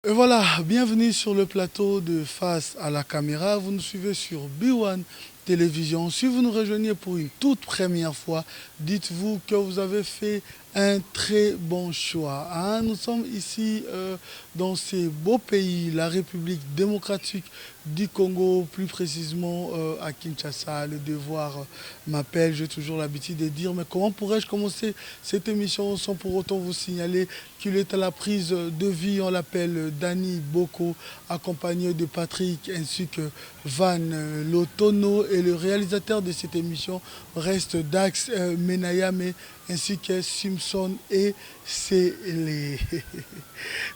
Et voilà, bienvenue sur le plateau de Face à la caméra. Vous nous suivez sur B1 Télévision. Si vous nous rejoignez pour une toute première fois, dites-vous que vous avez fait un très bon choix, hein. Nous sommes ici dans ce beau pays, la République démocratique du Congo, plus précisément à Kinshasa. Le devoir m'appelle, j'ai toujours l'habitude de dire, mais comment pourrais-je commencer cette émission sans pour autant vous signaler qu'il est à la prise de vie, on l'appelle Danny Boko, accompagné de Patrick ainsi que Van Lotono, et le réalisateur de cette émission reste Dax Menayame ainsi que Simpson et Célé.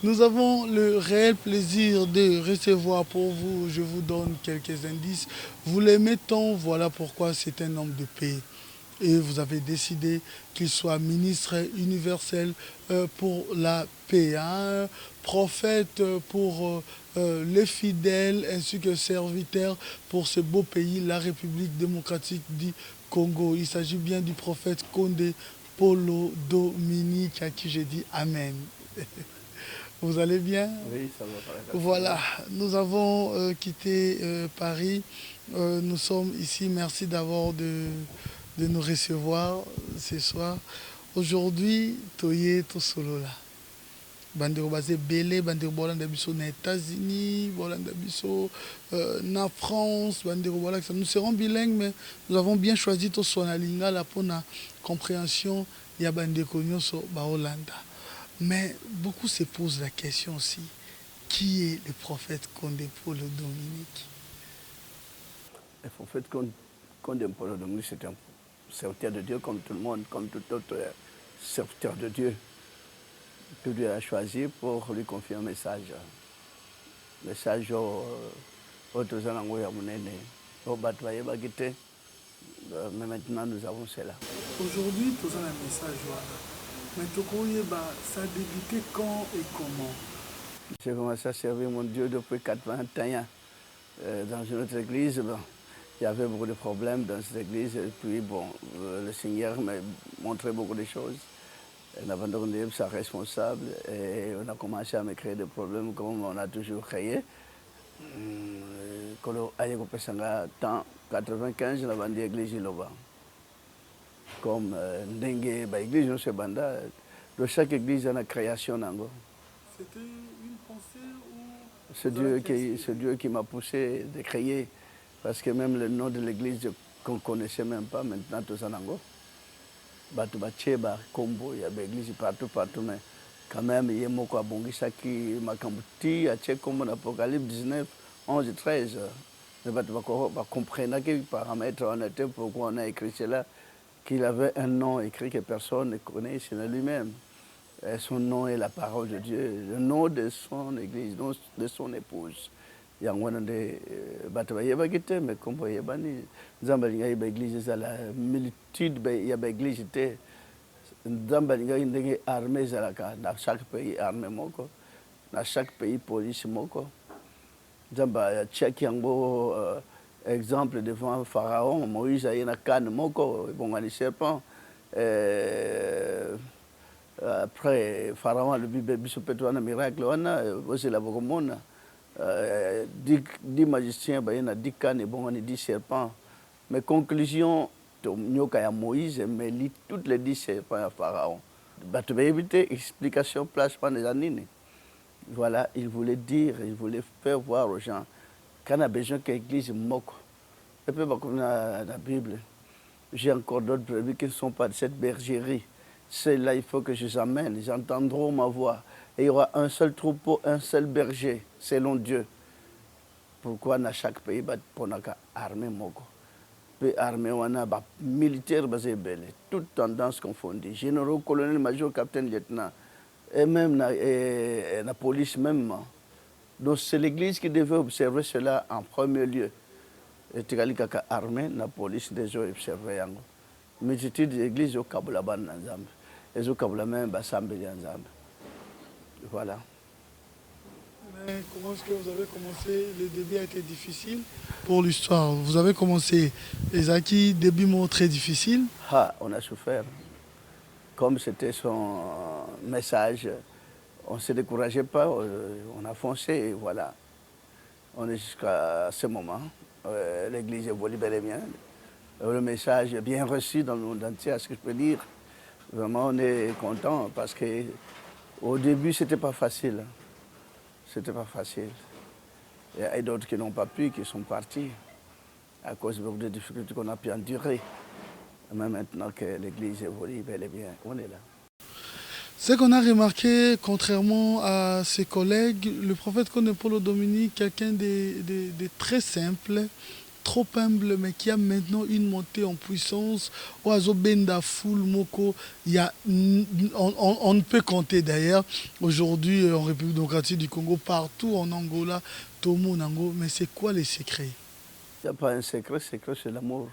Nous avons le réel plaisir de recevoir pour vous, je vous donne quelques indices, vous les mettons, voilà pourquoi c'est un homme de paix et vous avez décidé qu'il soit ministre universel pour la paix, hein, prophète pour les fidèles ainsi que serviteur pour ce beau pays, la République démocratique du Congo. Il s'agit bien du prophète Condé Polo Dominique à qui j'ai dit Amen. Vous allez bien? Oui, ça va par la Voilà, nous avons quitté Paris. Nous sommes ici. Merci d'avoir de nous recevoir ce soir. Aujourd'hui, Toye Tosolola. Bandeko basé belé, bandeko bolanda biso na États-Unis, bolanda biso na France, bandeko bolanda. Nous serons bilingues, mais nous avons bien choisi to sona lingala pour la compréhension ya bandeko nyonso ba Hollanda. Mais beaucoup se posent la question aussi, qui est le prophète Condé Polo Dominique? Le prophète Condé-Polo Dominique, c'est un serviteur de Dieu comme tout le monde, comme tout autre serviteur de Dieu que Dieu a choisi pour lui confier un message. Message au Tozanango Yamunene, au Batwaye Bagite, mais maintenant nous avons cela. Aujourd'hui, tu as un message. Mais tu connais, ça a débuté quand et comment? J'ai commencé à servir mon Dieu depuis 81 ans dans une autre église. Bon, il y avait beaucoup de problèmes dans cette église. Et puis, bon, le Seigneur m'a montré beaucoup de choses. On a abandonné sa responsable et on a commencé à me créer des problèmes comme on a toujours créé. Quand on a commencé en 95, on a vendu l'église Iloba. Comme Ndengue, l'église de Sebanda, de chaque église, il y a une création. C'était une pensée ou C'est Dieu qui m'a poussé de créer. Parce que même le nom de l'église qu'on ne connaissait même pas, maintenant, tout ça, Batubacheba, Kombo, il y a des églises partout, mais quand même, il y a beaucoup de Bongisaki, Makambuti, à Tchekombo, l'Apocalypse 19, 11 et 13. Mais Batubako comprenait que paramètres on était, pourquoi on a écrit cela, qu'il avait un nom écrit que personne ne connaît, c'est lui-même. Et son nom est la parole de Dieu, le nom de son église, de son épouse. Yango wana nde bato bayebaki te, mais comme boyebani nzambe alingaki baeglise ezala multitude ya baeglise te. Nzambe alingaki ndenge armée ezalaka na chaque pays, armée moko na chaque pays, police moko. Nzambe atiaki yango exemple devant Pharaon. Moïse aye na kane moko ebongani serpent. Après Pharaon alobi biso mpe to wana miracle wana bozela bokomona. 10 magiciens, il y a 10 cannes et bon, on a 10 serpents. Mais conclusion, il y a Moïse, mais toutes les 10 serpents à Pharaon. Tu vas éviter explication, place, pas des années. Voilà, il voulait dire, il voulait faire voir aux gens qu'on a besoin que l'église moque. Et puis, comme dans la Bible, j'ai encore d'autres brebis qui ne sont pas de cette bergerie. Celles-là, il faut que je les amène, ils entendront ma voix. Et il y aura un seul troupeau, un seul berger, selon Dieu. Pourquoi dans chaque pays, on a une armée moko. Puis armée, on a militaire basé belé. Toutes tendances confondues. Généraux, colonel, major, capitaine, lieutenant. Et même la police même. Donc c'est l'église qui devait observer cela en premier lieu. Et tu as dit que l'armée, la police déjà observé. Mais j'étais de l'église au Kabulaban Nzambe. Et au Kabulaban, Bassambe Nzambe. Voilà. Mais comment est-ce que vous avez commencé? Le début a été difficile pour l'histoire. Vous avez commencé les acquis, début mot très difficile. Ah, on a souffert. Comme c'était son message, On ne se décourageait pas, on a foncé et voilà. On est jusqu'à ce moment. L'église évolue bel et bien. Le message est bien reçu dans le monde entier, à ce que je peux dire. Vraiment, on est content parce qu'au début, c'était pas facile. C'était pas facile. Il y a d'autres qui n'ont pas pu, qui sont partis à cause de beaucoup de difficultés qu'on a pu endurer. Mais maintenant que l'église évolue bel et bien, on est là. Ce qu'on a remarqué, contrairement à ses collègues, le prophète Konepolo Dominique, quelqu'un de très simple, trop humble, mais qui a maintenant une montée en puissance. Oiseau Benda Foul Moko, on ne peut compter d'ailleurs. Aujourd'hui, en République démocratique du Congo, partout en Angola, Tomo Nango, mais c'est quoi les secrets? Il n'y a pas un secret, c'est l'amour.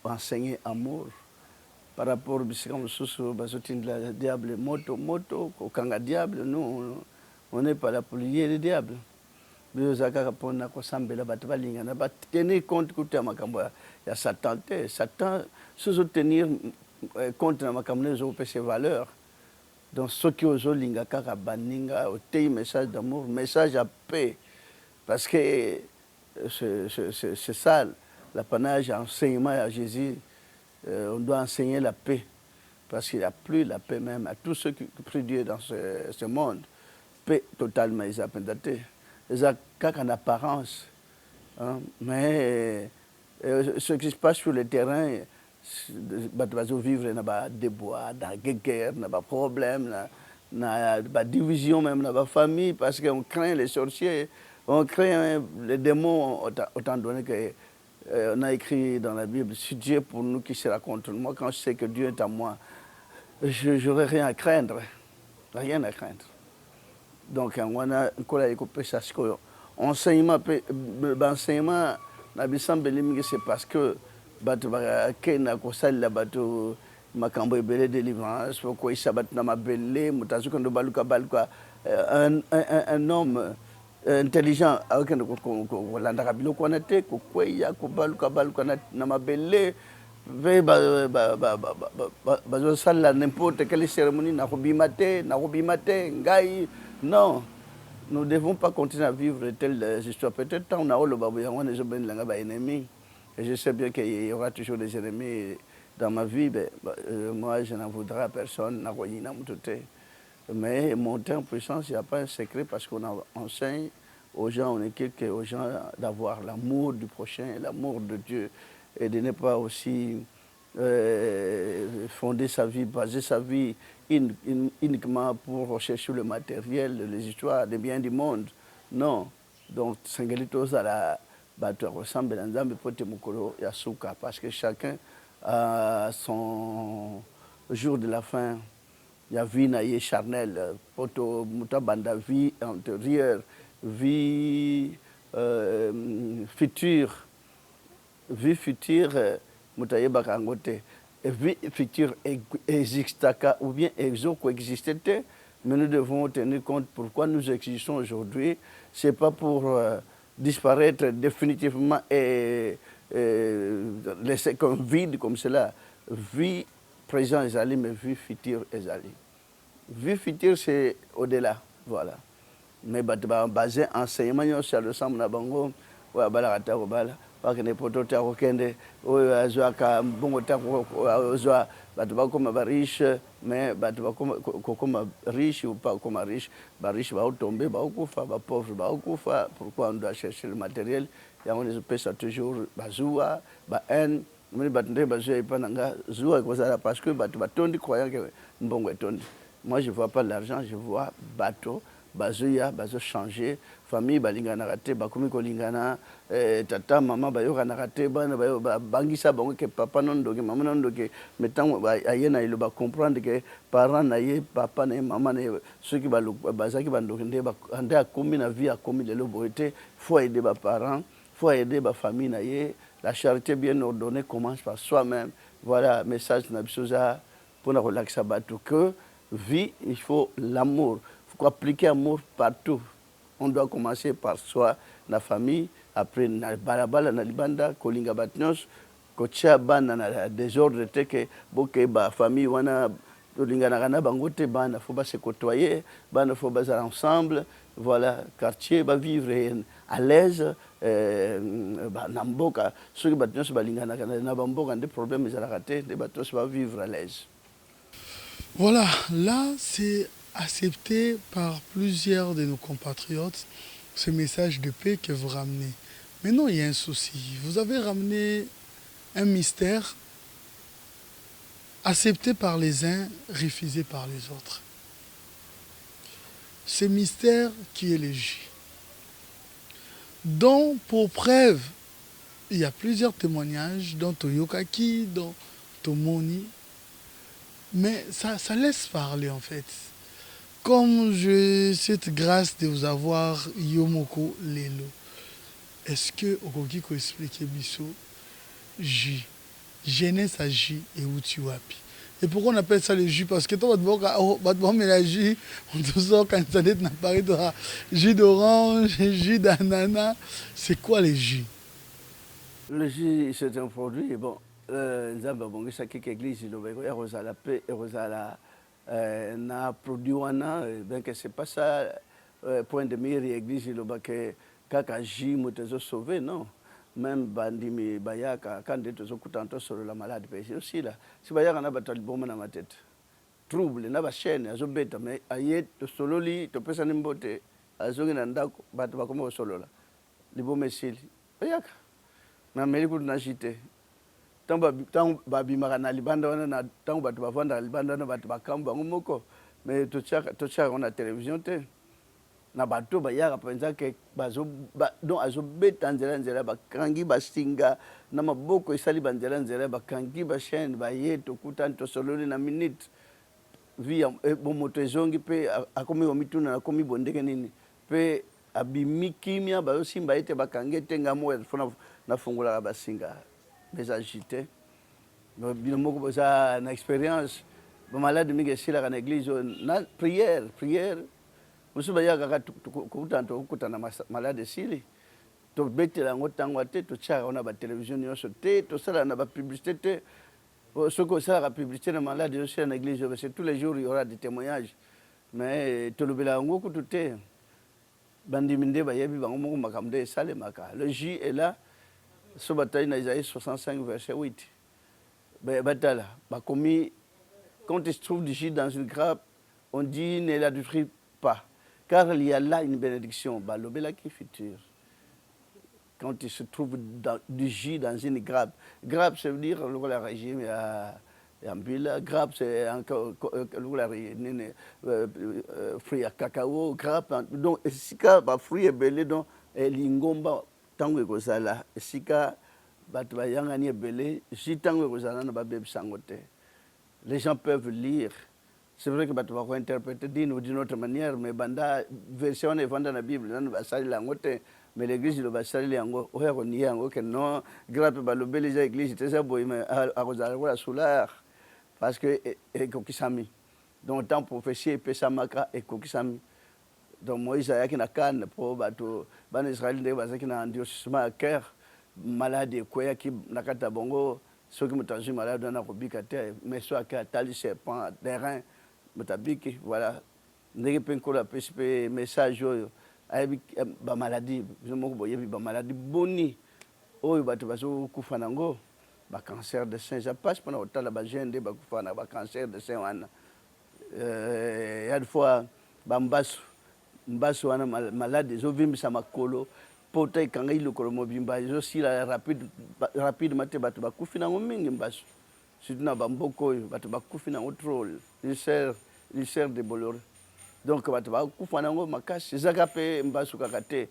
Enseigner amour. Par rapport au diable, moto, au kanga diable, nous, on n'est pas là pour lier le diable. Tenir compte il y a Satan. Satan, soutenir compte de ses valeurs. Donc, ceux qui osent linga karabaninga, au message d'amour, message à paix. Parce que c'est ça, l'apanage, enseignement à Jésus. On doit enseigner la paix, parce qu'il n'y a plus la paix même à tous ceux qui prient Dieu dans ce monde. Paix totalement, ils appellent en apparence. Hein? Mais ce qui se passe sur le terrain, vivre dans des bois, dans des guerres, dans des problèmes, dans des divisions même dans la famille, parce qu'on craint les sorciers, on craint les démons, autant donné que on a écrit dans la Bible, si Dieu est pour nous, qui sera contre nous? Moi, quand je sais que Dieu est à moi, je n'aurai rien à craindre. Rien à craindre. Donc, on a écouté ça. Enseignement, c'est parce que un homme intelligent olandaka biloko wana te kokweya kobaluka na mabele mpe bazosalela n'importe quelle cérémonie nakobima te ngai. Non, nous ne devons pas continuer à vivre de telles histoires. Peut-être tant on a oloba yango wana ezobenelanga baennemis, et je sais bien qu'il y aura toujours des ennemis dans ma vie. Moi je n'en voudrais à personne, nakoyina mutu te. Mais monter en puissance, il n'y a pas un secret, parce qu'on enseigne aux gens, on équipe aux gens d'avoir l'amour du prochain, l'amour de Dieu, et de ne pas aussi fonder sa vie, baser sa vie uniquement pour rechercher le matériel, les histoires, les biens du monde. Non. Donc, parce que chacun a son jour de la fin. Il y a vie naïe charnelle, poto mutabanda, vie antérieure, vie future, mutaye bakangote, vie future existaka ou bien exo-coexistete, mais nous devons tenir compte pourquoi nous existons aujourd'hui. C'est pas pour disparaître définitivement et laisser comme vide comme cela. Vie présent ezali, mais vie future ezali. Vie future, c'est au-delà, voilà. Mais basé enseignement sur le sang na bango, ouais balakata ko bala, parce que ne poto ta ko kende, ouais azwa ka bongo ta ko azwa, batu ba comme riche, mais batu ba comme riche ou pas comme riche, riche va tomber, va kufa, ba pauvre va kufa. Pourquoi on doit chercher le matériel? Et on les pèse toujours bazua, ba haine. Parce que moi je ne vois pas l'argent, je vois bateau, bazoya, bazo changer, famille balingana rate, bakomi kolingana, tata, maman bayokana rate, bangisa bango que papa non doke, maman non doke, mais tant ayena il va comprendre que parents naie, papa naie, maman naie, ceux qui bazaki bandoke, ande a commis la vie, a commis de l'oboité, faut aider les parents, faut aider la famille naie. La charité bien ordonnée commence par soi-même. Voilà, message Nabisouza pour la relaxer que vie, il faut l'amour. Il faut appliquer l'amour partout. On doit commencer par soi, la famille, après na balabala na libanda, kolinga batnyos, kocha bana na désordre teke boke ba famille wana tolinganaka na bango te bana faut se côtoyer bana faut bazala ensemble voilà quartier vivre à l'aise na mboka soki bato nyonso balinganaka na bamboka nde problème ezalaka te nde bato nyonso vivre à l'aise. Voilà, là c'est accepté par plusieurs de nos compatriotes ce message de paix que vous ramenez. Mais non, il y a un souci. Vous avez ramené un mystère accepté par les uns, refusé par les autres. Ce mystère qui est le J. Donc, pour preuve, il y a plusieurs témoignages, dont Toyokaki, dont Tomoni. Mais ça laisse parler en fait. Comme j'ai cette grâce de vous avoir, Yomoko Lelo, est-ce que Okoki peut expliquer Bissot J, jeunesse à J et Utiwapi? Et pourquoi on appelle ça le jus? Parce que toi, tu mets la jus, on te sort quand ça n'a pas de jus d'orange, jus d'ananas. C'est quoi le jus? Le jus, c'est un produit. Bon, nous avons chaque église, il y a la paix, na produit wana, bien que c'est pas ça, point de mire église, il y a que kaka jus, motezo sauvé, non. Même bandimi bayaka quand des autres sur la maladie c'est aussi là si bayaka na batali bomba na ma tête trouble na ba chaîne azo beta mais ayé to sololi to pesa nimbote azongi na ndako bato bakoma solola libome sili bayaka na meli ku na jité tamba babimaka na libanda wana na tango bato bavanda libanda na bato bakamba ngomoko mais to chaka on a télévision te na bato bayaka penza ke donc azobeta nzela bakangi basinga na maboko esali banzela nzela bakangi bachaine baye tokuta tosololi na minute via moto ezongi mpe akomi omituna akomi bondeke nini mpe abimi kimia bayosimba ete bakangi etenga mo fona nafungolaka basinga bezagite bino moko boza na expérience bamalade mingi esilaka na église na prière musu bayaka kokutana malade esili tobetela yango ntango te totyaka wana batelevizio nyonso te tosala na bapublicité te soki osalaka publicité na malade osila na église c'est tous les jours il y aura des témoignages mais tolobela yango kutu te bandimi nde bayebi bango moko makambo nde esalemaka le J est là so batali na Isaïe 65 verset 8 batala bakomi quand il se trouve du J dans une grappe on dit ne la détruis pas car il y a là une bénédiction. Balobela qui futur. Quand il se trouve du jus dans une grappe. Grappe, ça veut dire le régime grappe, c'est encore fruit à cacao. Grappe, donc, sika, fruit est belé, donc, lingomba, tango kozala. Sika, batbayangani est belé, si tango kozala, n'a pas bébé sangote. Les gens peuvent lire. C'est vrai que tu vas interpréter d'une autre manière, mais banda version est vendue dans la Bible, mais l'église de Basali yango, que non, grâce à l'église, c'est ça, mais à solar, parce que kokisami. Donc tant prophétie et pesamaka et kokisami. Donc Moïse a qui na canne pour bateau, ban Israël de basaki na endurcissement à cœur, malade quoi qui nakata bongo, ceux qui m'ont malade dans la robicate, mais soit qu'à tali serpent, des reins. Motabiki voilà ndenge pe nkola pe message oyo ayebi ba maladie bizomoko boyebi ba maladie boni oyo bato bazo kufa nango ba cancer de sein ça passe pendant otala ba gende ba kufa na ba cancer de sein wana ya de fois ba mbaso wana malade zo vimbisa makolo pota ikanga ilokolo mobimba zo sila rapide mate bato ba kufi nango mingi mbaso surtout na bamboko oyo bato bakufi nango trop ulcère de Bolloré. Donc bato bakufa nango makasi ezaka mpe mbasu kaka te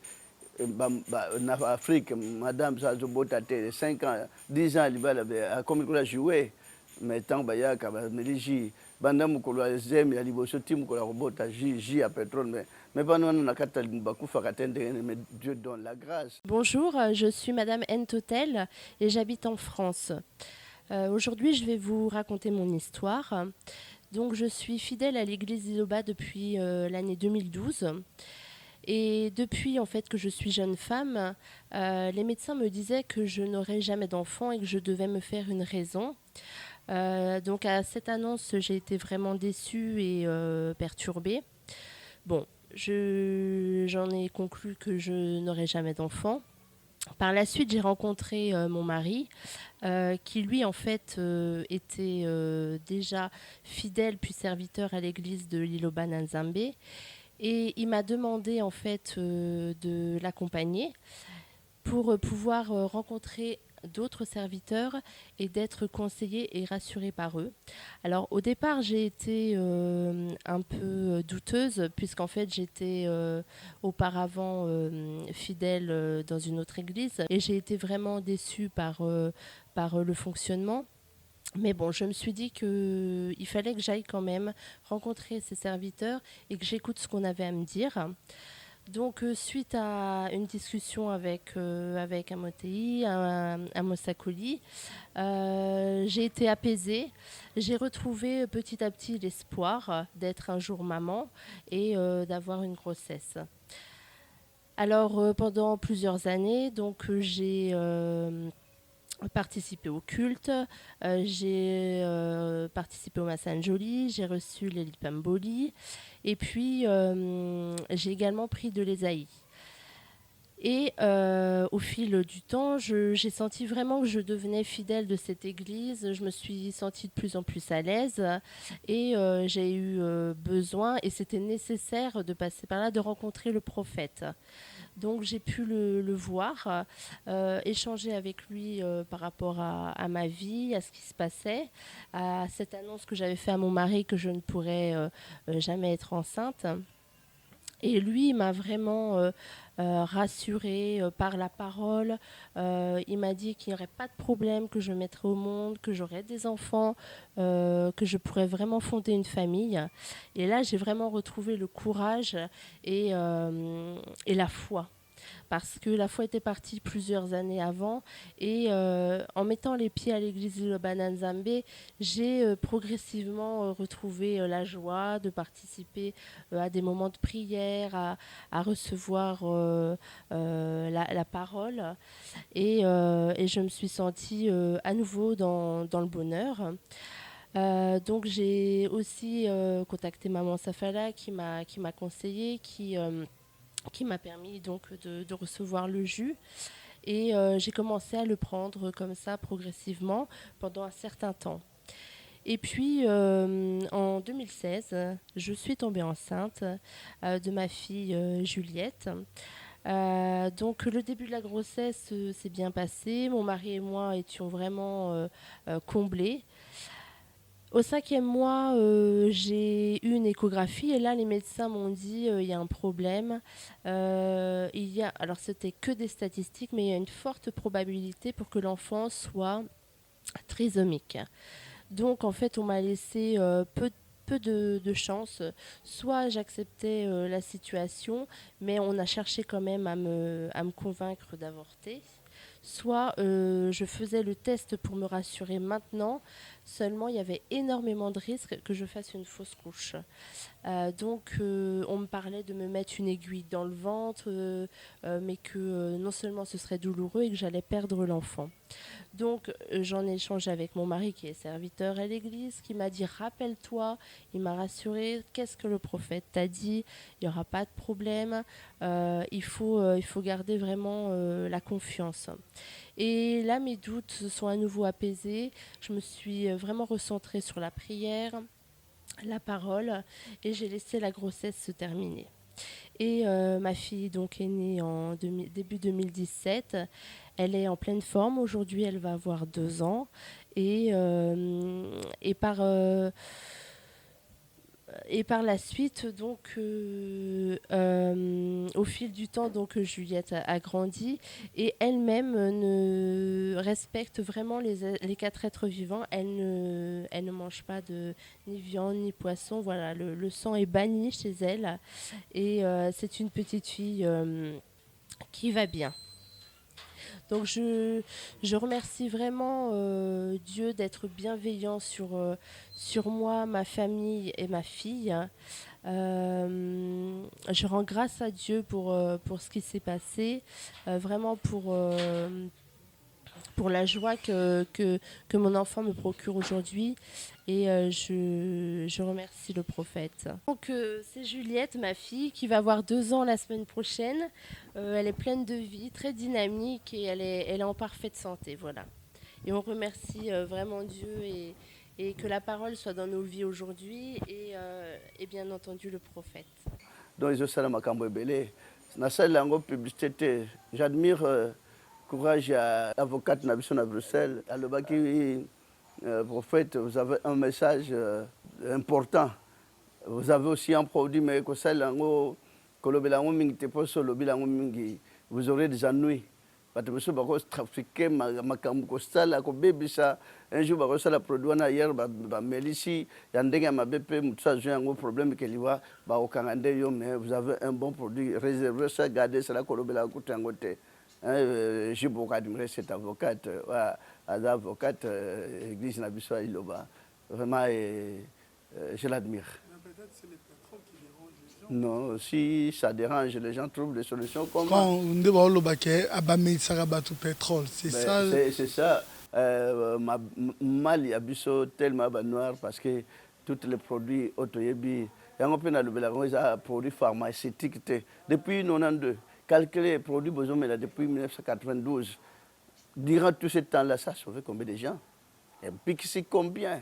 na Afrique madame ça azobota te 5 ans 10 ans libala akomi kola jouer mais ntango bayaka bameli jus banda mokolo ya zeme ya liboso ti mokolo ya kobota jus ya pétrole mais bana wana na kati bakufaka te ndenge mais Dieu donne la grâce. Bonjour, je suis Madame Ntotel et j'habite en France. Aujourd'hui, je vais vous raconter mon histoire. Donc, je suis fidèle à l'église d'Iloba depuis l'année 2012. Et depuis en fait que je suis jeune femme, les médecins me disaient que je n'aurais jamais d'enfant et que je devais me faire une raison. Donc à cette annonce, j'ai été vraiment déçue et perturbée. Bon, j'en ai conclu que je n'aurais jamais d'enfant. Par la suite, j'ai rencontré mon mari, qui lui, en fait, était déjà fidèle puis serviteur à l'église de Liloba Nzambe. Et il m'a demandé, en fait, de l'accompagner pour pouvoir rencontrer d'autres serviteurs et d'être conseillée et rassurée par eux. Alors au départ j'ai été un peu douteuse puisqu'en fait j'étais auparavant fidèle dans une autre église et j'ai été vraiment déçue par le fonctionnement. Mais bon, je me suis dit qu'il fallait que j'aille quand même rencontrer ces serviteurs et que j'écoute ce qu'on avait à me dire. Donc, suite à une discussion avec Amotei, Amosakoli, j'ai été apaisée. J'ai retrouvé petit à petit l'espoir d'être un jour maman et d'avoir une grossesse. Alors, pendant plusieurs années, donc, j'ai participé au culte, j'ai participé au Massanjoli, j'ai reçu l'Elipamboli et puis j'ai également pris de l'Esaïe. Et au fil du temps, j'ai senti vraiment que je devenais fidèle de cette église. Je me suis sentie de plus en plus à l'aise et j'ai eu besoin, et c'était nécessaire de passer par là, de rencontrer le prophète. Donc j'ai pu le voir, échanger avec lui par rapport à ma vie, à ce qui se passait, à cette annonce que j'avais faite à mon mari que je ne pourrais jamais être enceinte. Et lui, il m'a vraiment rassurée par la parole. Il m'a dit qu'il n'y aurait pas de problème, que je mettrais au monde, que j'aurais des enfants, que je pourrais vraiment fonder une famille. Et là, j'ai vraiment retrouvé le courage et la foi. Parce que la foi était partie plusieurs années avant et en mettant les pieds à l'église de Bananzambe, j'ai progressivement retrouvé la joie de participer à des moments de prière, à recevoir la parole et je me suis sentie à nouveau dans le bonheur. Donc j'ai aussi contacté Maman Safala qui m'a conseillé, qui m'a permis donc de recevoir le jus. Et j'ai commencé à le prendre comme ça progressivement pendant un certain temps. Et puis en 2016, je suis tombée enceinte de ma fille Juliette. Donc le début de la grossesse s'est bien passé. Mon mari et moi étions vraiment comblés. Au 5e mois, j'ai eu une échographie et là, les médecins m'ont dit il y a un problème. Alors, c'était que des statistiques, mais il y a une forte probabilité pour que l'enfant soit trisomique. Donc, en fait, on m'a laissé peu de chance. Soit j'acceptais la situation, mais on a cherché quand même à me convaincre d'avorter. Soit je faisais le test pour me rassurer maintenant, seulement il y avait énormément de risques que je fasse une fausse couche. Donc on me parlait de me mettre une aiguille dans le ventre, mais que non seulement ce serait douloureux et que j'allais perdre l'enfant. Donc j'en ai échangé avec mon mari qui est serviteur à l'église, qui m'a dit rappelle-toi, il m'a rassuré, qu'est-ce que le prophète t'a dit, il n'y aura pas de problème, il faut garder vraiment la confiance. Et là mes doutes se sont à nouveau apaisés, je me suis vraiment recentrée sur la prière, la parole, et j'ai laissé la grossesse se terminer. Et ma fille donc est née en début 2017. Elle est en pleine forme. Aujourd'hui, elle va avoir 2 ans. Et par la suite, donc, au fil du temps, donc, Juliette a grandi et elle-même ne respecte vraiment les 4 êtres vivants. Elle ne mange pas ni viande ni poisson. Voilà, le sang est banni chez elle et c'est une petite fille qui va bien. Donc je remercie vraiment Dieu d'être bienveillant sur moi, ma famille et ma fille. Je rends grâce à Dieu pour ce qui s'est passé, vraiment pour la joie que mon enfant me procure aujourd'hui. Et je remercie le prophète. Donc c'est Juliette, ma fille, qui va avoir 2 ans la semaine prochaine. Elle est pleine de vie, très dynamique et elle est en parfaite santé. Voilà. Et on remercie vraiment Dieu et que la parole soit dans nos vies aujourd'hui et bien entendu le prophète. Donc ils ont ça dans ma belé. Na salle en publicité. J'admire courage à l'avocate Nabisson à Bruxelles. À le baki prophète, vous avez un message important. Vous avez aussi un produit mais que ça lango kolobelango mingi te poso lobilango mingi. Vous aurez des ennuis. Parce que bako trafiquer makambo ko sala ko bebisa un jour bako sala produit na hier ba melisi yandenge ma BP mutsa joint un problème que liwa ba okangande yo mais vous avez un bon produit réservé ça garder ça la kolobela ko tangote. J'ai beaucoup admiré cette avocate avocate église na biso iloba vraiment je l'admire. Peut-être c'est les pétroles qui dérangent les gens. Non, si ça dérange, les gens trouvent des solutions comme quand on dit bon le baquet abamé sarabatu pétrole, c'est ça. C'est ça. Mali abisso tellement noir parce que tous les produits autoyebi yango pe na lobela ngo za produits pharmaceutiques depuis 92 calculer produits besoin mais là depuis 1992 durant tout ce temps-là ça a sauvé combien de gens et puis c'est combien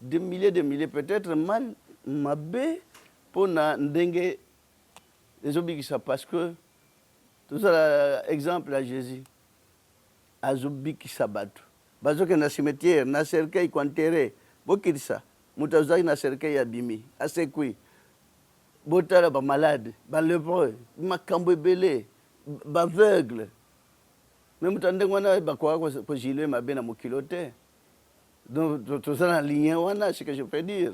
des milliers peut-être mal mabé pour na ndenge les obligisa parce que tout ça exemple à Jésus azobikisa bato bazoke na cimetière na cercueil kwantere bokirisa mutu azali na cercueil ya bimi asekwi botala ba malade ba lépreux makambo ebele ba aveugle mais mutu ndenge wana bakoka kojilwe mabe na mokilo te donc tout ça na lien wana ce que je peux dire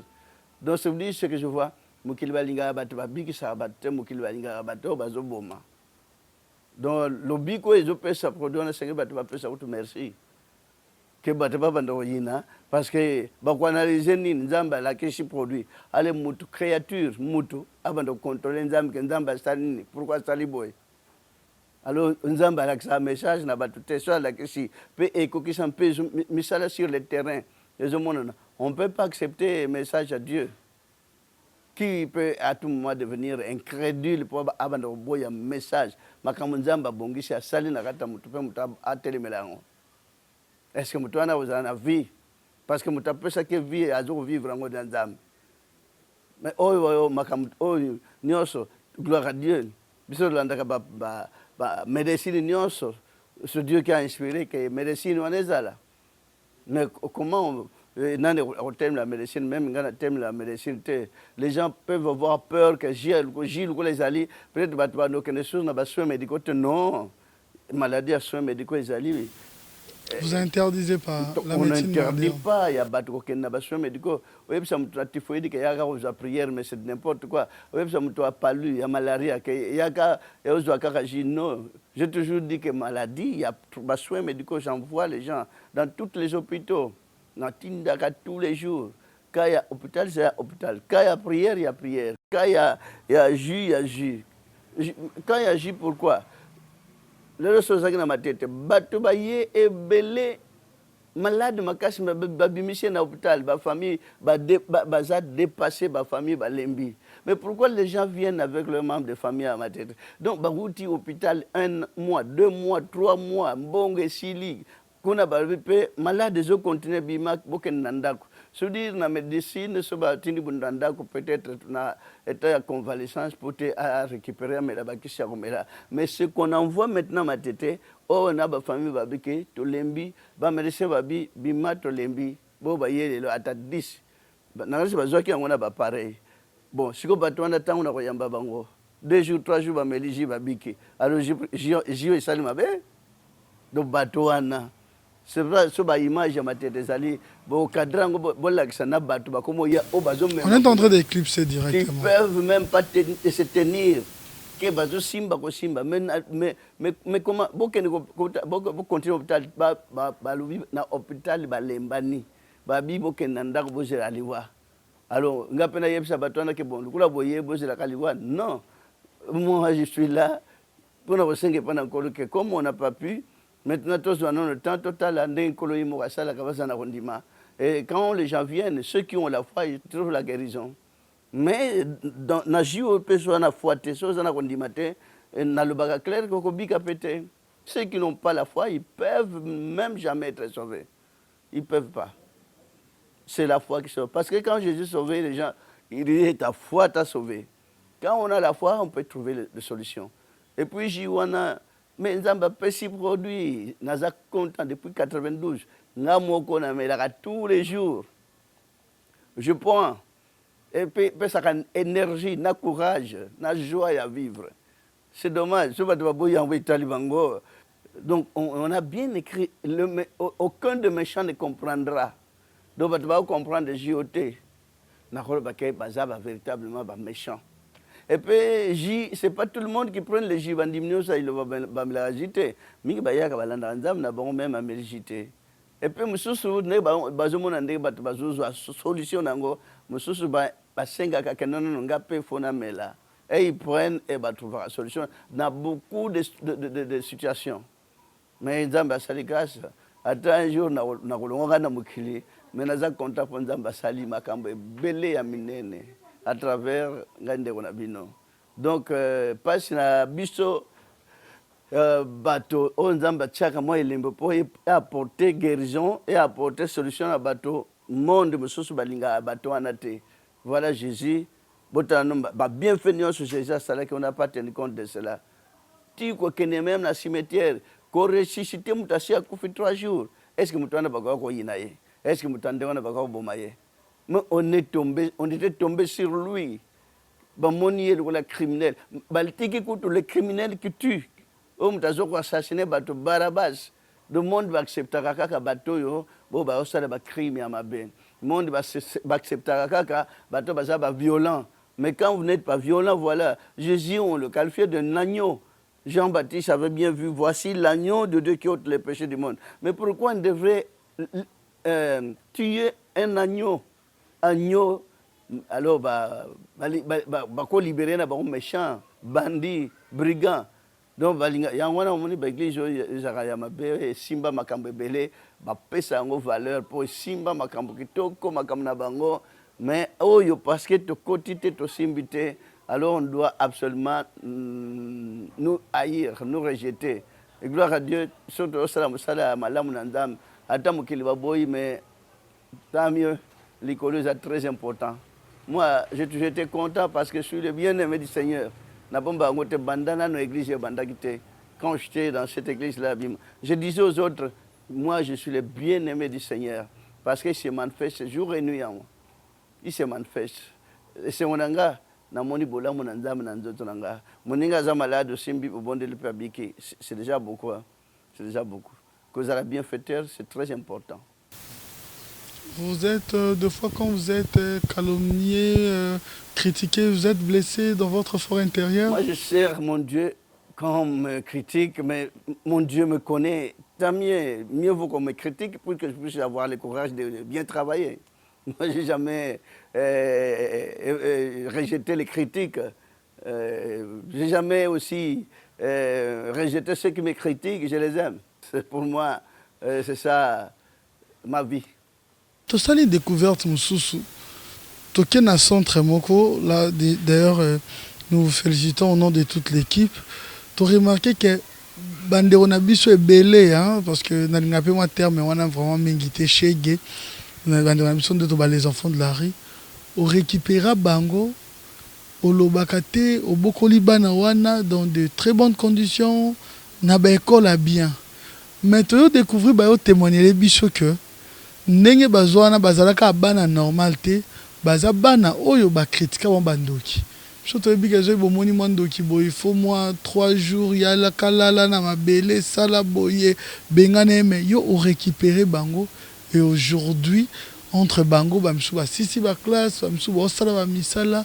donc ça veut dire ce que je vois mokili balingaka bato babikisaka bato te mokili balingaka bato bazoboma donc lobi ko ezopesa produit wana senge bato bapesa kutu merci ke bato babanda koyina parce que bakoanalyse nini nzambe alakisi produit ale mutu créature mutu abanda kocontrôle nzambe ke nzambe asali nini pourquoi asali boye alors nzambe alakisa message na bato te so alakisi mpe ekokisa mpe misala sur le terrain ezomonana on peut pas accepter un message à Dieu qui peut à tout moment devenir incrédule pour abanda boya message makambo nzamba bongisi asali na kata mutu pe mutu atelemela ngo est-ce que mutu ana ozala na vie parce que mutu apesa ke vie azo vivre ngo dans nzambe mais oyo makambo oyo nyonso gloire à Dieu biso landaka ba médecine nyonso ce Dieu qui a inspiré que médecine wana ezala mais comment nane au thème de la médecine même dans le thème de la médecine les gens peuvent avoir peur que Gilles les alliés peut-être battre nos connaissances na soins médicaux non maladie à soins médicaux les alliés vous interdisez pas la on médecine n'interdit pas il y a battre que na soins médicaux oui ça me typhoïde que y a aux prières mais c'est n'importe quoi oui ça me toi palu il y a malaria que y a ka et aux non j'ai toujours dit que maladie il y a soins médicaux j'envoie les gens dans tous les hôpitaux na tindaka tous les jours quand il y a hôpital c'est hôpital quand il y a prière il y a prière quand il y a jus il y a jus quand il y a jus pourquoi le chose na matete bato baye ebele malade makasi babimisi na hôpital ba famille baza dépassé ba famille ba lembi mais pourquoi les gens viennent avec leurs membres de famille à ma tête donc barouti hôpital 1 mois 2 mois 3 mois mbonge sili kuna babe malade zo continuer bima boken nandako se dire na médecine so ba tindi bundandako peut-être na état de convalescence pour te à récupérer mais la bakisha komela mais ce qu'on envoie maintenant ma tete oh na ba famille babike to lembi ba médecin babi bima to lembi bo ba yelelo ata 10 na ngasi bazoki ngona ba pareil bon siko bato wana tango na koyamba bango 2 jours 3 jours ba meliji babike alors je sali mabe do bato wana c'est vrai sur ba image ya matete zali bo cadrango bo lakisa na bato ba komo ya o bazo même on est en train d'éclipser directement ils peuvent même pas se tenir que bazo simba ko simba mais comment bo continuer hôpital ba lubi na hôpital ba lembani ba bi bo ken ndako bo zela liwa alors ngapena yebisa bato na ke bon kula boye bo zela kaliwa non moi je suis là pour ne pas que comme on n'a pas pu Maintenant, tous le temps total, et quand les gens viennent, ceux qui ont la foi, ils trouvent la guérison. Mais dans la foi, ceux qui n'ont pas la foi, ils peuvent même jamais être sauvés. Ils ne peuvent pas. C'est la foi qui sauve. Parce que quand Jésus sauvait les gens, il dit ta foi t'a sauvé. Quand on a la foi, on peut trouver des solutions. Et puis, Jiwana, mais Nzamba Pessi produit, Nazak content depuis 92. Namoko Namelaka tous les jours. Je prends. Et puis, ça a une énergie, na courage, na joie à vivre. C'est dommage. Donc, on a bien écrit, aucun de méchants ne comprendra. Donc, tu vas comprendre le JOT. Véritablement méchant. Et puis, ce n'est pas tout le monde qui prend le J, ça, il va me l'agiter. Mais il y a même à m'agiter. Et puis, je suis solution. Et ils prennent et trouvent la solution dans beaucoup de situations. Mais ils ont sali grâce. Attends un jour, na mukili, mais nous avons content pour nous sali makambe belé ya minene à travers ngande konabino. Donc pas na biso bateau on zamba tchaka moi elembo pour apporter guérison et apporter solution à bateau monde mususu balinga bateau anate. Voilà Jésus. Bienvenue sur Jésus, c'est qu'on n'a pas tenu compte de cela. Tu connais même la cimetière, qu'on ressuscite, à 3 jours. Est-ce que nous avons dit est-ce que nous avons dit mais on était tombé sur lui. Le criminel. Le criminel qui tue. On a assassiné Barabbas. Le monde va accepter que bateau va crime à ma benne. Le monde va accepter que bateau va violent. Mais quand vous n'êtes pas violent, voilà, Jésus, on le qualifiait d'un agneau. Jean-Baptiste avait bien vu, voici l'agneau de Dieu qui ôte les péchés du monde. Mais pourquoi on devrait tuer un agneau? Agneau, alors, libérer les méchants, bandits, brigands. Donc, il y a une église qui Simba Makambe Belé, pesa une valeur pour Simba Makambe Kitoko, Makambe Nabango. Mais parce que tu quotidien tu simbité, alors on doit absolument nous haïr, nous rejeter. Et gloire à Dieu, surtout au salam malam nandam, attends qu'il va boy, mais tant mieux, l'école est très important. Moi, j'étais content parce que je suis le bien-aimé du Seigneur. Quand j'étais dans cette église-là, je disais aux autres, moi je suis le bien-aimé du Seigneur parce qu'il se manifeste jour et nuit en moi. Il se manifeste. C'est mon anga, na moni bola mon anzam na nzoto nanga. Moninga za malade simbi au bon de l'épabiki, c'est déjà beaucoup. C'est déjà beaucoup. Cause à la bienfaiteur, c'est très important. Vous êtes, deux fois quand vous êtes calomnié, critiqué, vous êtes blessé dans votre fort intérieur? Moi je sers mon Dieu quand on me critique, mais mon Dieu me connaît. Tant mieux vaut qu'on me critique pour que je puisse avoir le courage de bien travailler. Moi, je n'ai jamais rejeté les critiques. Je n'ai jamais aussi rejeté ceux qui me critiquent, je les aime. Pour moi, c'est ça ma vie. Tu as une découverte, Moussoussou. Tu as un centre Moko. Là, d'ailleurs, nous vous félicitons au nom de toute l'équipe. Tu as remarqué que Bandero Nabiso est belé, hein, parce que dans le terme, on a vraiment mingité chez Gay. Les enfants de la rue, on récupéra Bango, au Lobakate, au Bokoli Banawana, dans de très bonnes conditions, na ba école à bien. Maintenant, découvrir, témoigner les bichos que, n'enge bazwana bazalaka bana normalité, bazabana oyo ba critica wa bandoki. Surtout bigazo bomoni mandoki boy, il faut moi 3 jours, ya la kalala na mabele, sala boye, bengane me, yo on récupéré Bango. Et aujourd'hui, entre Bango, Bamsouba, Sisi, ba classe, Bamsouba, Osala, Bamisala.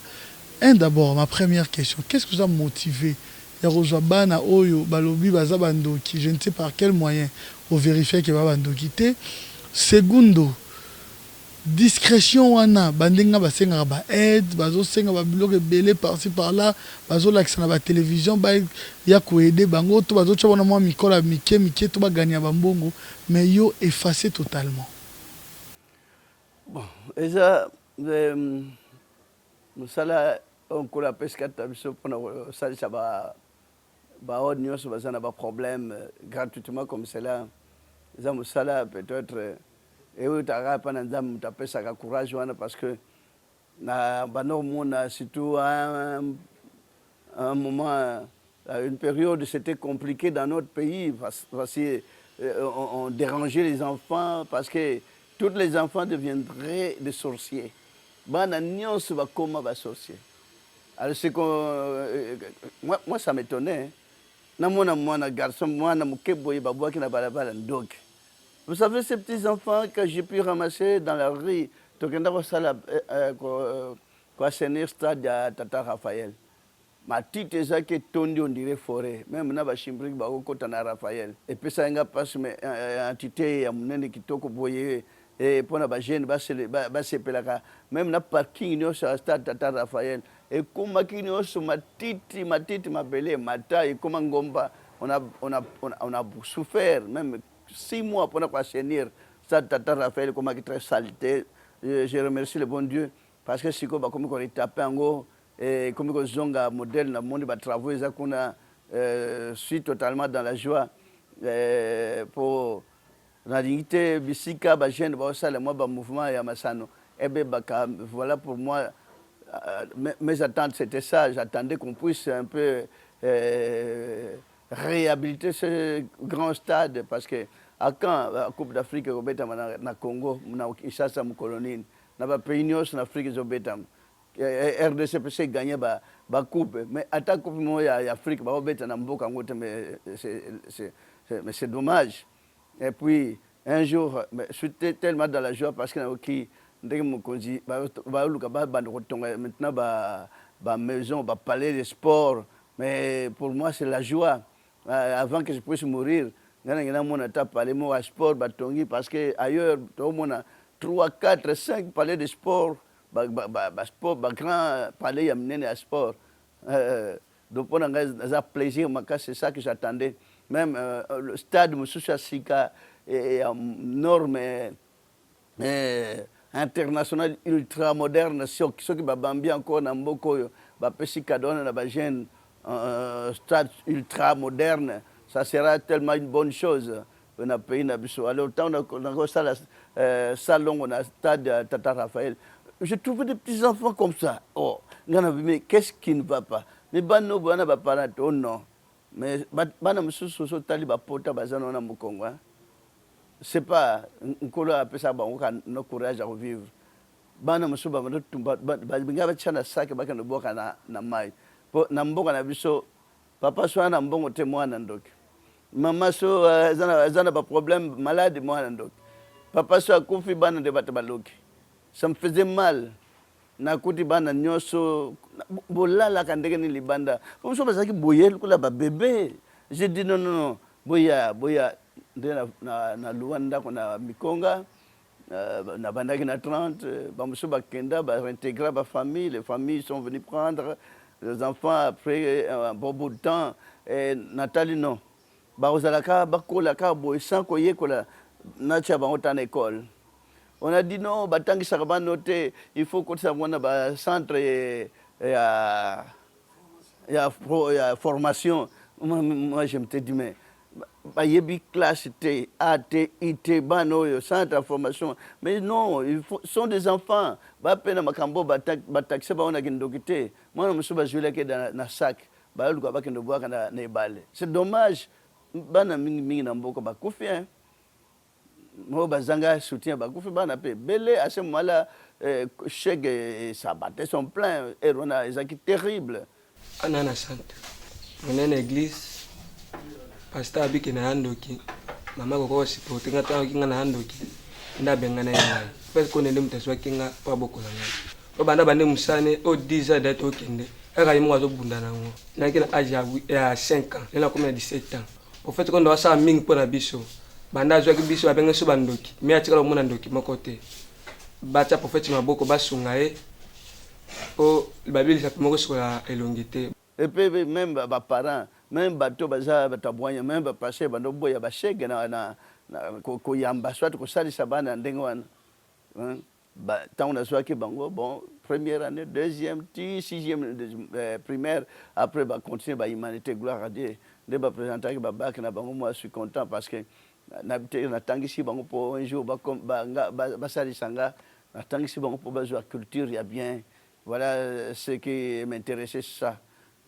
D'abord, ma première question, qu'est-ce que vous a motivé? Bana, Oyo, Balobi, Baza, Bandoki, je ne sais par quel moyen, pour vérifier que Bandoki. Segundo, discrétion wana bandenga basenga ba aide bazo senga ba biloko belé par-ci par-là bazo lakisa na ba télévision ba ya ko aider bango to bazo tshobona mwa mikola mike to ba gagner ba mbongo mais yo effacé totalement. Bon, déjà musala on kola pescata biso pona ça ça ba audio so bazana ba problème gratuitement comme cela ça musala peut-être et oui t'as pas n'andam t'appelles ça courage parce que na banomona surtout un moment une période c'était compliqué dans notre pays parce que on dérangeait les enfants parce que tous les enfants deviendraient des sorciers. Bana nyonso ba koma ba sorcier. Alors c'est moi ça m'étonnait. Na mwana garçon mwana mukeboye babwa kina balabala ndok. Vous savez ces petits enfants que j'ai pu ramasser dans la rue, tokenda ko sala ko assainir stade à Tata Raphaël. Ma tite eza ke tondi on dirait forêt, même na ba chimbrik ba ko tana Raphaël. Et puis ça nga passe mais entité ya munene kitoko boye et pona ba jeune ba sepelaka même na parking no sur stade Tata Raphaël et kuma kinyo so matiti mabele mata et comme ngomba on a souffert même 6 mois pour pas assainir stade Tata Raphaël comme qui très saleté. Je remercie le bon Dieu parce que si comme on est tapé en haut et comme on zonga modèle na monde ba travaux ça qu'on a suis totalement dans la joie pour la dignité bisika ba jeune ba ça le moi ba mouvement ya masano ebe baka voilà pour moi mes attentes c'était ça, j'attendais qu'on puisse un peu réhabiliter ce grand stade parce que quand la Coupe d'Afrique na Congo na Kinshasa mu colonie na ba pays nyos na Afrique zobetam RDC gagné ba coupe mais attaque coupe mo ya Afrique ba obeta na mboka ngote mais c'est dommage. Et puis un jour j'étais tellement dans la joie parce que qui maintenant ba maison ba palais de sport mais pour moi c'est la joie avant que je puisse mourir mon palais mo sport batongi parce que ailleurs tout le monde 3 4 5 palais de sport sport grand palais ya menene à sport donc on a plaisir c'est ça que j'attendais même le stade Moussoucha Sika est en norme international ultra moderne ceux qui babambi encore na mboko ba pesi kadona na ba jeune stade ultra moderne ça sera tellement une bonne chose on a pays na biso alors tant on a ça salon on a stade Tata Raphaël je trouve des petits enfants comme ça oh mais qu'est-ce qui ne va pas mais bano bana ba parents non mais bana mususu so tali ba pota bazana na mukongo c'est pas nkolo apesa bango no courage à vivre bana musuba ba chana sake baka no boka na mai po na mboka na biso papa so na mbongo te mwana ndoki mama so zana ba problème malade mwana ndoki papa so akufi bana de batabaloki ça me faisait mal na kuti bana nyoso bolala kandeke ni libanda po so bazaki boyel kula ba bébé j'ai dit non boya na Luanda kuna Mikonga na bandaki na 30 bamuso bakenda ba réintégrer ba famille les familles sont venues prendre les enfants après un bon bout de temps et Nathalie non ba ozalaka bakola ka boy sans koyekola na cha ba en école on a dit non batangi sakaba noté il faut que ça mona ba centre ya formation moi je me te dis mais bayebi classe T, AT, IT, bano, centre de formation. Mais non, sont des enfants. Ba pena makambo bataxe ba ona kindokite. Moi je me suis joué dans na sac. Ba luka ba kendo boaka na ebale. C'est dommage. Bana mingi na mboko ba kufi hein. Mo bazanga soutien ba kufi bana pe. Belé à ce moment-là chèque et sabaté sont pleins et on a des acquis terribles. Anana sante. On est une église. Pastor abiki na handoki mama ko support ngata kinga na handoki ndabe ngana yai parce qu'on est mtaswa kinga pa bokola ngana o banda bande musane o 10 ans d'être okende aka yimo wazo bunda nango na kina âge ya 5 ans na comme 17 ans au fait qu'on doit ça mingi pour la biso banda zwa ki biso abenga so bandoki mais atikala mona ndoki makote batia prophète maboko basunga ye po babilisa moko sikola elongi te. Et puis même les parents, même bateau baza batabwanya, même passer bando boya bashege na ko yamba soit ko sali sabana ndenge wana. Ba tant on a soit que bango bon première année, deuxième, sixième primaire, après va continuer ba humanité gloire à Dieu. De ba présenter ba bac na bango, moi je suis content parce que na tangisi bango pour un jour ba sali sanga na tangisi bango pour ba culture il y a bien. Voilà ce qui m'intéressait, ça.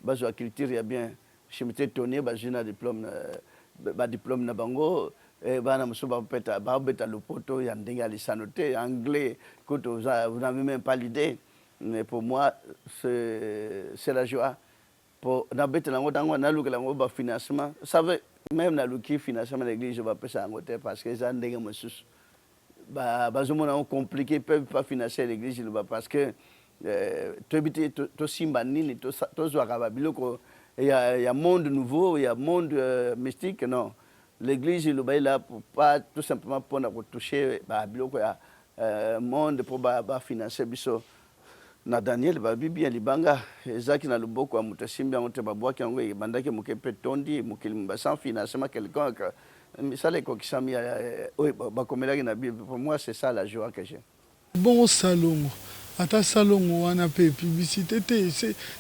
La culture, il y a bien. Je m'étais étonné, j'ai un diplôme na bango. Et je suis allé le poteau, il y a des anglais, vous n'avez même pas l'idée. Mais pour moi, c'est la joie. Pour le financement, vous savez, même le financement de l'église, je vais passer à côté parce que ça n'est pas compliqué, ils ne peuvent pas financer l'église parce que il y a un monde nouveau, il y a un monde mystique, non. L'église est là pour pas tout simplement pour toucher le monde pour financer biso. Na Daniel babi bien libanga ezaki na luboko mutasimbi ngote babwaki ngo bandaki mukepe tondi mukilimba sans financement quelqu'un ça les kokisami bakomelaki na Bible. Pour moi c'est ça la joie que j'ai. Bon salon. Ata salon wana pe publicité,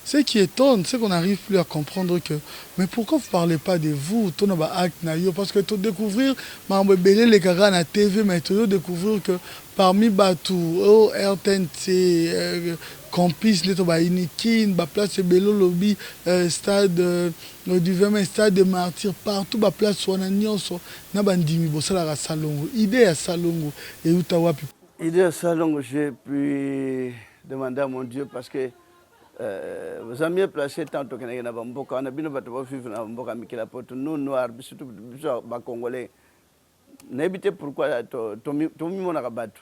ce qui étonne, c'est qu'on n'arrive plus à comprendre que, mais pourquoi vous ne parlez pas de vous, ton acte na yo, parce que tu découvrir, les caras na TV, mais tu découvrir que parmi Batou, RTNC, Campus, les toba Inikin, place Belo Lobby, stade du 20 stade de Martyrs, partout, place Swananion, na bandimi, bossala salon, idée à salon, et utawapi. Idée à salon, j'ai pu demander à mon Dieu parce que vous avez mieux placé tant que nous avons beaucoup, on a bien vivre dans Mboka Mikela Poto, nous noirs, surtout les Congolais. N'habitez pourquoi Tomi Monarabatu.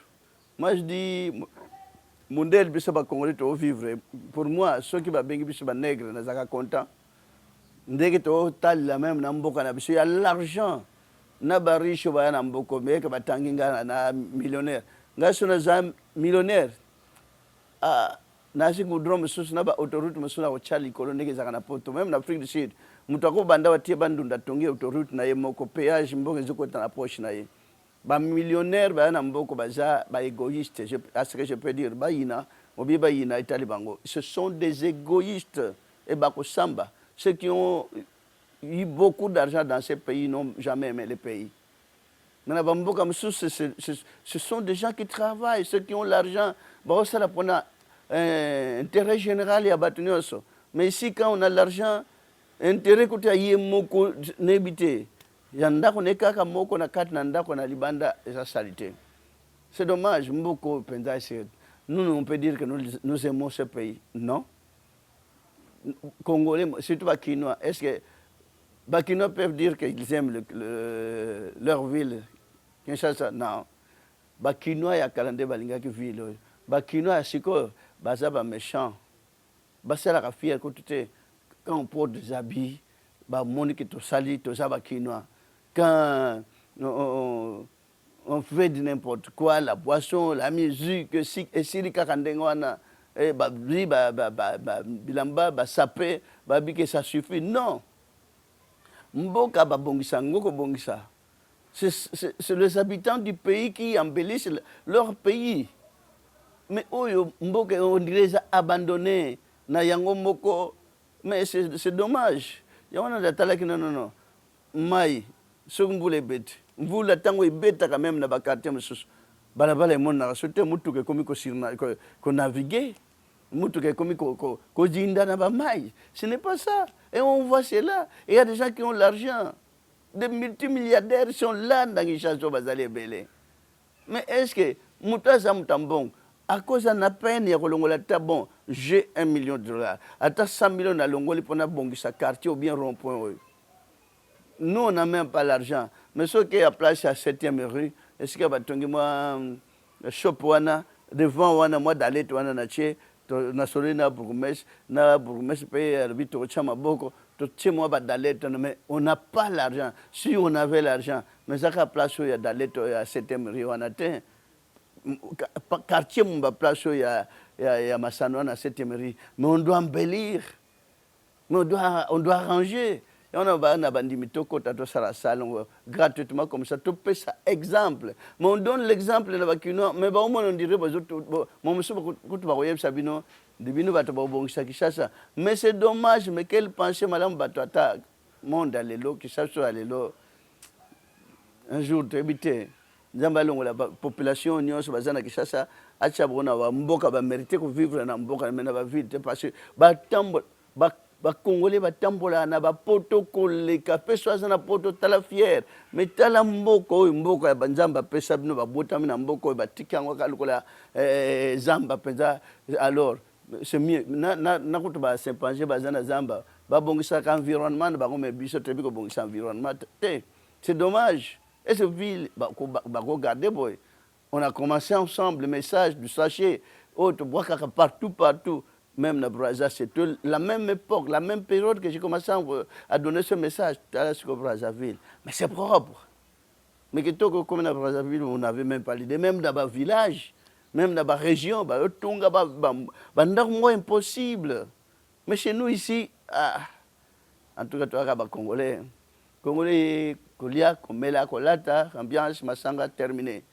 Moi je dis, mon Dieu, les Congolais doivent vivre. Pour moi, ceux qui vont bien les nègres, ils sont contents. Dès que tu as la même Namboka, il y a l'argent. Na ba riche ba na mboko mais que batanginga na millionnaire. Ngasona za millionnaire. Ah nasi goudron mususu na ba autoroute musuna ko chali koloneke za kana poto même na Afrique du Sud. Mutako banda watie bandunda tongi autoroute na ye moko péage mboko ziko na poche na ye. Ba millionnaire ba na mboko baza ba égoïste, à ce que je peux dire ba yina, obi ba yina itali bango. Ce sont des égoïstes et ba ko samba, ceux qui ont eu beaucoup d'argent dans ces pays n'ont jamais aimé les pays. Ce sont des gens qui travaillent, ceux qui ont l'argent. Ça pour intérêt général, il y a battu. Mais ici, quand on a l'argent, intérêt que tu as eu, n'ébité. Il y a un qu'on est kaka moko na kat nanda qu'on a libanda et sa saleté. C'est dommage, beaucoup nous on peut dire que nous aimons ce pays. Non. Congolais, surtout les Kinois, est-ce que les Kinois peuvent dire qu'ils aiment leur ville? Kinshasa, non. Les Kinois, il y a 42 balingaki ville. Les Kinois, c'est quoi? Ils sont méchants. Ils sont fiers quand on porte des habits, ils sont salis, ils sont Kinois. Quand on fait de n'importe quoi, la boisson, la musique, et si les Kakandengwana, bilamba, sapé, que ça suffit. Non. Mboka babongisa, ngoko bongisa. C'est les habitants du pays qui embellissent leur pays. Mais Mboka, on dirait abandonné. Na yango moko. Mais c'est dommage. Yawana datala ki non. Mai, ce que vous les bêtes. Vous la tango bête quand même na bakate mususu. Balabala mon na sote mutu ke komi ko sirna ko naviguer. Mutu ke komi ko jinda na ba mai. Ce n'est pas ça. Et on voit cela. Et il y a des gens qui ont l'argent. Des multimilliardaires sont là dans les chansons bazali belé. Mais est-ce que Moutaza Moutambong, à cause de peine, il y a bon, j'ai $1 million. À 100 millions à Longoli pour na bongi sa quartier ou bien rond-point. Nous, on n'a même pas l'argent. Mais ceux qui ont place à 7e rue, est-ce qu'il y a moi shop wana, devant wana, moi d'aller wana na tché, na solina bourgmestre, na bourgmestre paye arbitra au chama boko. Mais on n'a pas l'argent. Si on avait l'argent, mais ça a place où il y a d'aller à 7e rue, on atteint. quartier mon place il y a Massanoa à cette mairie, mais on doit embellir, mais on doit arranger. Et on a bandi mitoko tato sala salon gratuitement comme ça, tout peut ça exemple. Mais on donne l'exemple de la mais bah au moins on dirait bah mon monsieur quand va voyer sabino de bino bato ba bon ça. Mais c'est dommage, mais quelle pensée madame bato ata monde alelo qui ça soit alelo un jour t'habiter nzambalongo la population nyonso bazana kishasa acha bona ba mboka ba mériter ko vivre na mboka mais na ba vite parce que ba tambo ba congolais ba tambola na ba poto koleka peso na poto tala fier mais tala mboko mboka ya banzamba pesa bino ba botami na mboko ba tikango kalukola zamba peza alors c'est mieux na kutu ba s'épanger bazana zamba ba bongisa environnement ba ko me biso tebi ko bongisa environnement c'est dommage. Et cette ville, regardez, on a commencé ensemble le message du sachet, partout, même dans Brazza, c'était la même époque, la même période que j'ai commencé à donner ce message à la Brazzaville. Mais c'est propre. Mais comme dans Brazzaville, on n'avait même pas l'idée, même dans le village, même dans la région, c'est impossible. Mais chez nous ici, en tout cas, tu as Congolais. Congolais, Kolia, Komela, Kolata, ambiance, Masanga, terminé.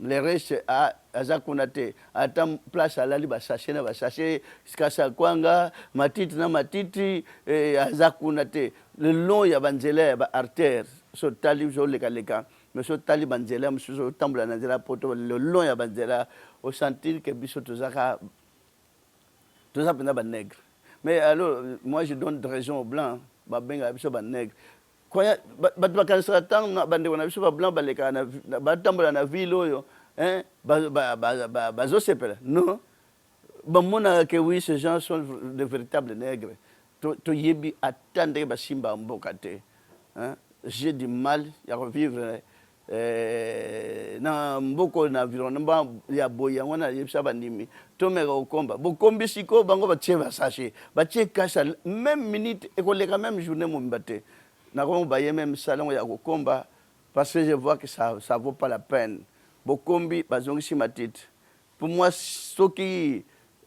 Le reste, à Zakunate, à temps place à l'ali, Basaché, Basaché, Skasa Kwanga, Matiti, Matiti, et à Zakunate. Le long, il y a Banzela, artère, sur Talib, sur les Kaleka, mais sur Talib Banzela, sur Tambla, Nazela, Poto, le long, il y a Banzela, au sentir que Bissot Zaka, tout ça, c'est nègre. Mais alors, moi, je donne de raison aux blancs, Babenga, Bissot, nègre. Quoi, batubakanisa tanga bande wana biso ba blanc baleka na batambola na ville oyo bazosepela non bamona que oui ces gens sont de véritables nègres to yebi attendre basimba mboka te hein j'ai du mal à revivre na mboko na environnement ya boya wana yebisa bandimi to meka okomba bokombi siko bango batie basache batie kasa même minute et koleka même journée mombate. Nous même salon ya combat parce que je vois que ça vaut pas la peine. Bokombi bazongisi matite. Pour moi ce qui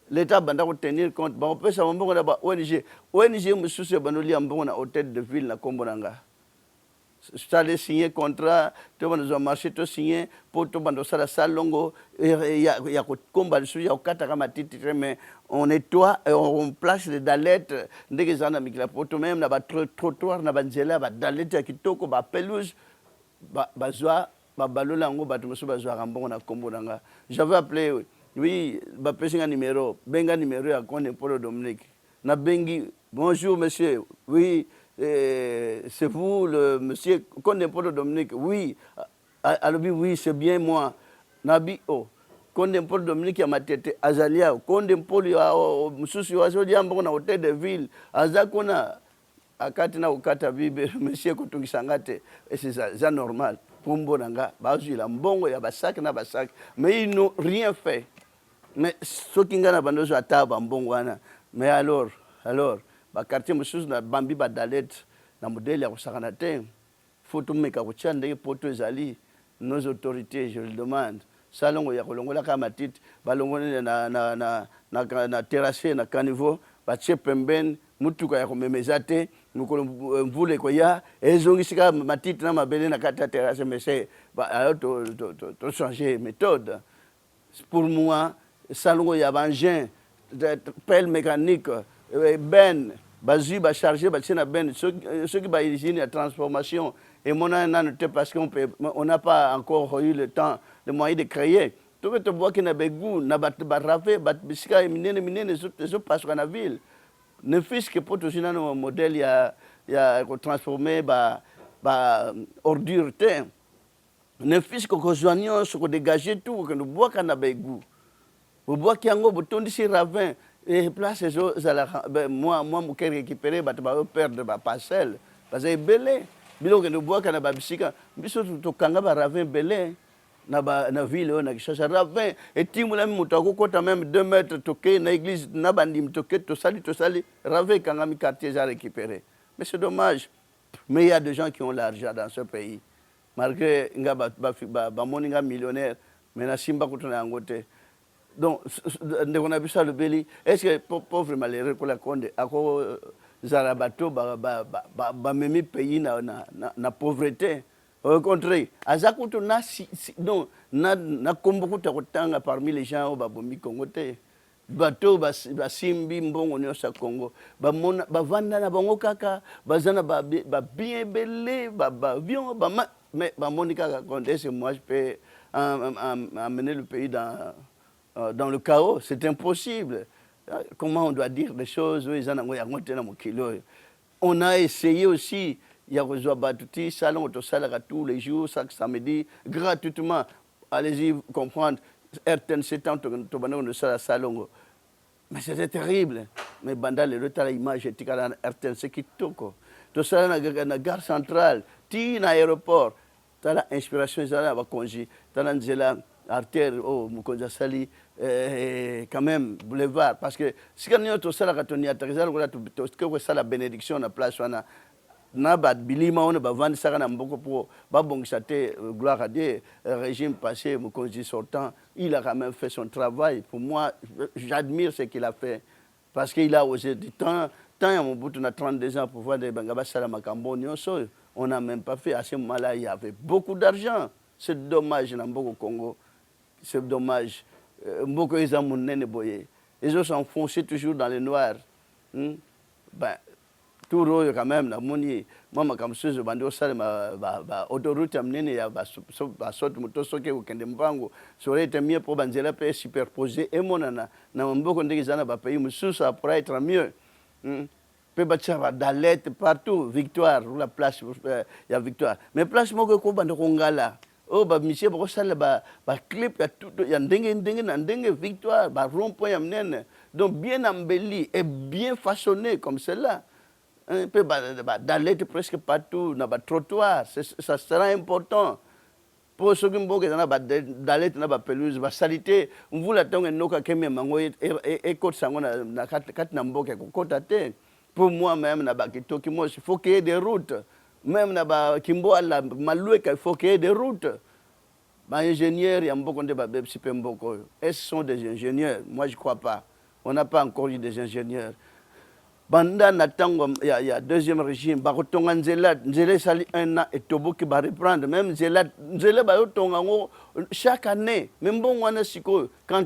l'état banda tenir compte ba opesa mbongo na ba ONG mususu banoli mbongo na hôtel de ville na Kombonanga. Ça les signer contrat to bando marché to signer pour to bando sala salongo ya combat le sujet au kataka matite mais on nettoie et on place les dalettes ndenge zana mikila poto même na ba trottoir na banzela ba dalettes ya kitoko ba pelouse bazwa ba balola ngo bato musu bazwa rambongo na Kombonanga. J'avais appelé oui ba pesinga numéro benga numéro ya Konde Polo Dominique na bengi bonjour monsieur oui c'est vous le monsieur Konde Polo Dominique oui alobi oui c'est bien moi nabi oh Konde Polo Dominique ya matete azalia Konde Polo ya mususu wa sodi ambongo na hôtel de ville azakona akati na ukata bibe monsieur kutungisangate et c'est ça normal pour mbonanga bazwi la mbongo ya basak na basak mais ils n'ont rien fait mais ce qui ngana bandozo ataba mbongo wana mais alors ba quartier mususu na bambi ba dalet na modèle ya kusakana te faut meka kuchande poto ezali nos autorités je le demande salongo ya kolongola kama tite balongone na terrasse na caniveau ba chepemben mutuka ya komemeza te mukolo mvule ko ya ezongisika matite na mabele na kata terrasse mais c'est alors to changer méthode pour moi salongo ya bangin pelle mécanique ben bazu ba charger ba tena ben ceux qui ba usine ya transformation et mon année parce qu'on n'a pas encore eu le temps le moyen de créer tout que tu vois qu'il na begu na ba rafe ba bisika minene zo passe na ville ne fils que pour tout un modèle ya transformer ba ordure te ne fils que joignons se dégager tout que nous bois kana begu au bois qui ango botondi si ravin et place moi mon cœur récupéré ba perdre ba parcelle parce que belé bilo que nous bois kana ba bisika biso to kanga ba ravin belé na ville na kishasha ravin et timula mutako kota même 2 mètres toqué na église na bandi toqué to sali ravin kanga mi quartier já récupéré mais c'est dommage mais il y a des gens qui ont l'argent dans ce pays malgré nga ba moninga millionnaire maintenant simba kutuna yango te. Donc ndeko na biso alobeli est ce que pauvre malheureux kola konde ako zala bato bamemi pays na pauvreté. Au contraire, azakutu na kombo kuta kotanga parmi les gens au babomi Congo te. Bato basimbi mbongo nyonso Congo bavanda na bango kaka bazana bien belé avion mais bamoni kaka konde. C'est moi je peux amener le pays dans le chaos, c'est impossible. Comment on doit dire des choses? On a essayé aussi, il y a Batuti, salon tous les jours, chaque samedi, gratuitement. Allez-y comprendre, RTNC tant de salon. Mais c'était terrible. Mais banda le retard l'image était à RTNC qui toko. Tout ça dans la gare centrale, ti na aéroport, t'as la inspiration ça va congé, t'as la artère oh mukonza sali quand même boulevard parce que si quand nous tout ça la katoni atterrissage que ça la bénédiction na place na ba bilima on ba vendre ça na mboko pour ba bongisa te gloire à Dieu régime passé mukonzi sortant il a quand même fait son travail. Pour moi j'admire ce qu'il a fait parce qu'il a osé du temps à mon bout on a 32 ans pour voir des bangaba sala makambo nyonso on n'a même pas fait à ce moment-là il y avait beaucoup d'argent. C'est dommage na mboko Congo. C'est dommage. Beaucoup ils ont s'enfoncé toujours dans le noir. Ben, tout le quand même, moi, comme ça, je vais autoroute amener, il y a sorte moto soke ou kendembango. Ça aurait été mieux pour Banzela payer superposer et mon nana. N'a beaucoup de gens à payer, mais ça pourrait être mieux. Peut battre Dalet partout, victoire, la place, il y a victoire. Mais place, moi, que quoi, Kongala. Oh ba monsieur ba sala ba clip ya tout ya ndenge victoire ba rond-point ya mnene donc bien embelli et bien façonné comme cela un peu d'aller presque partout na ba trottoir ça sera important pour ceux qui mboke na ba d'aller na ba pelouse ba salité on voula tonga noka keme mango et côte sango na kat na mboke ko kota te pour moi même na ba kitoki moi il faut qu'il y ait des routes. Même là-bas, Kimbo, il faut qu'il y ait des routes. Les ingénieurs, il y a beaucoup de gens. Est-ce que ce sont des ingénieurs? Moi, je ne crois pas. On n'a pas encore eu des ingénieurs. Pendant il y a deuxième régime, Nzela sali un an et Tobo qui va reprendre. Même Nzela chaque année. Même bon, quand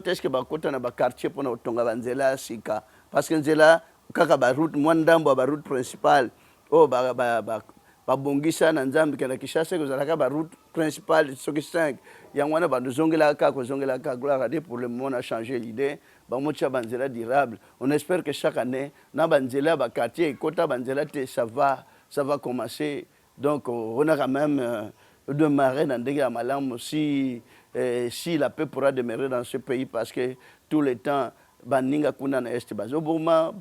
est-ce que Bakota na quartier pour Tonga Nzela Sika? Parce que Nzela, quand la route, Mwandambo, la route principale, oh, babongisa na nzambe kana Kishasa ko zalaka ba route principale soki 5 yangwana ba zongela ka gloire à Dieu. Pour le moment on a changé l'idée ba mocha banzela durable. On espère que chaque année na banzela ba quartier kota banzela te ça va commencer. Donc on a quand même démarré dans des malamu si la paix pourra demeurer dans ce pays parce que tout le temps baninga kuna na est bazoboma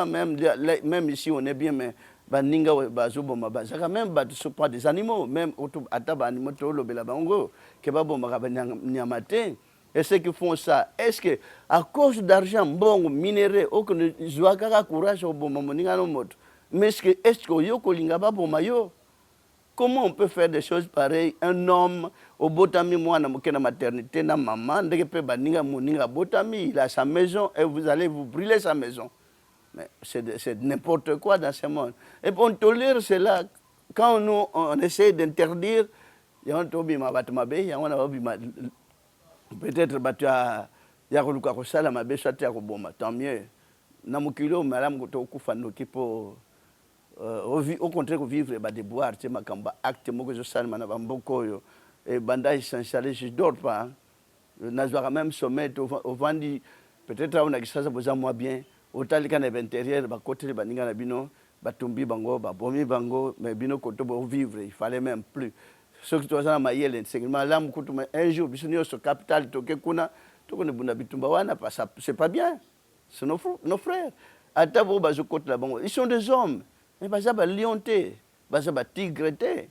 même ici on est bien mais baninga bazoboma bazaka même ce pas des animaux même ataba animaux to lobela bango ke baboma ka nyamate. Et ceux qui font ça, est-ce que à cause d'argent bon minéré ou que nous jouons courage au bon moment mais est-ce que yo kolinga baboma yo? Comment on peut faire des choses pareilles? Un homme, au Botami, moi, dans la maternité, na maman, il a sa maison et vous allez vous brûler sa maison. Mais c'est n'importe quoi dans ce monde. Et on tolère cela. Quand nous, on essaie d'interdire, peut-être tant mieux. Au contraire, vivre et boire, c'est ma camba acte, moi je sens manabambokoyo et bandage s'installer, je dors pas. Nazwa même sommet au vendi, peut-être on a que ça besoin moi bien. Au talika na intérieur, ba côté de baninga na bino, batumbi bango, ba bomi bango, mais bino koto bo vivre, il fallait même plus. Ce que tu as maïel, c'est que l'âme coûte un jour, bisonio sur capital, toke kuna, toko ne buna bitumba wana, c'est pas bien. C'est nos frères. Atabo bazo côte là bango, ils sont des hommes. Mais ça va lion té, ça va tigre té.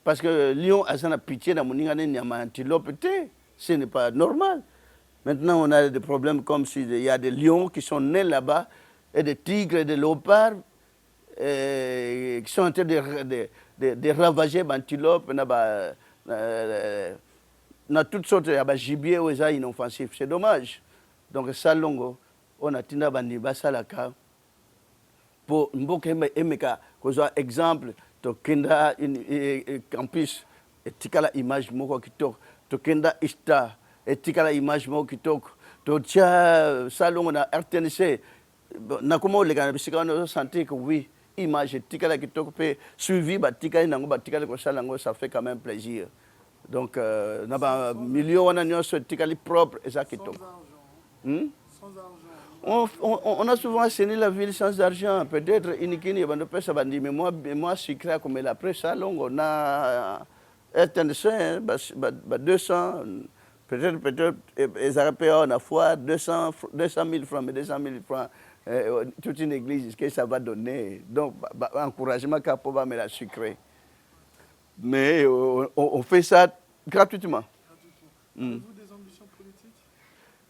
Parce que lion a sa pitié dans mon antilope té, ce n'est pas normal. Maintenant on a des problèmes comme s'il y a des lions qui sont nés là-bas et des tigres et des léopards qui sont en train de ravager l'antilope, on a toutes sortes de gibier ou inoffensif. C'est dommage. Donc ça longo, on a tinda bandi basalaka pour mboka emeka kozwa exemple to kenda campus etikala image moko kitoko to kenda ista etikala image moko kitoko to tia salongo na RTNC na komo lega na bisika on sentir que oui image etikala kitoko pe suivi batikala nango batikala ko salango ça fait quand même plaisir. Donc na ba million wana nyonso etikali propre et ça kitoko. Sans argent. On a souvent assaini la ville sans argent. Peut-être inikini mais moi sucré comme la presse longue on a RTNC 200 peut-être les Européens on a fois 200 000 francs mais 200 000 francs toute une église ce que ça va donner. Donc encouragement qu'à pouvoir me la sucré. Mais on fait ça gratuitement. Avez-vous des ambitions politiques?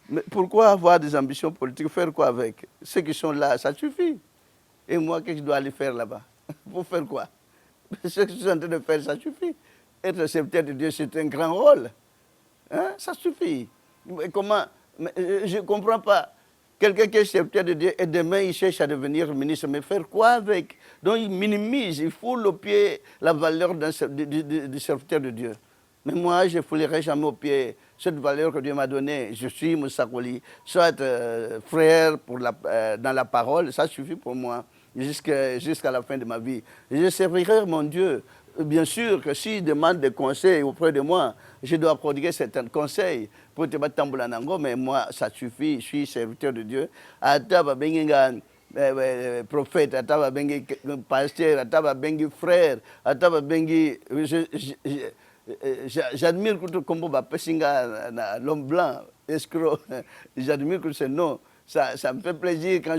Mais pourquoi avoir des ambitions politiques? Faire quoi avec? Ceux qui sont là, ça suffit. Et moi, qu'est-ce que je dois aller faire là-bas? Pour faire quoi? Ce que je suis en train de faire, ça suffit. Être serviteur de Dieu, c'est un grand rôle. Hein? Ça suffit. Mais comment? Mais, je ne comprends pas. Quelqu'un qui est serviteur de Dieu et demain il cherche à devenir ministre, mais faire quoi avec? Donc il minimise, il foule au pied la valeur du serviteur de Dieu. Mais moi, je ne foulerai jamais au pied cette valeur que Dieu m'a donnée. Je suis Moussa Koli, soit frère dans la parole, ça suffit pour moi jusqu'à la fin de ma vie. Je servirai mon Dieu. Bien sûr que s'il demande des conseils auprès de moi, je dois prodiguer certains conseils pour te battre tambulanango, mais moi, ça suffit, je suis serviteur de Dieu. Ataba benginga prophète, ataba bengi pasteur, ataba bengi frère, ataba bengi... J'admire que Kombo Bapesinga, l'homme blanc, escroc, j'admire que ce nom, ça me fait plaisir quand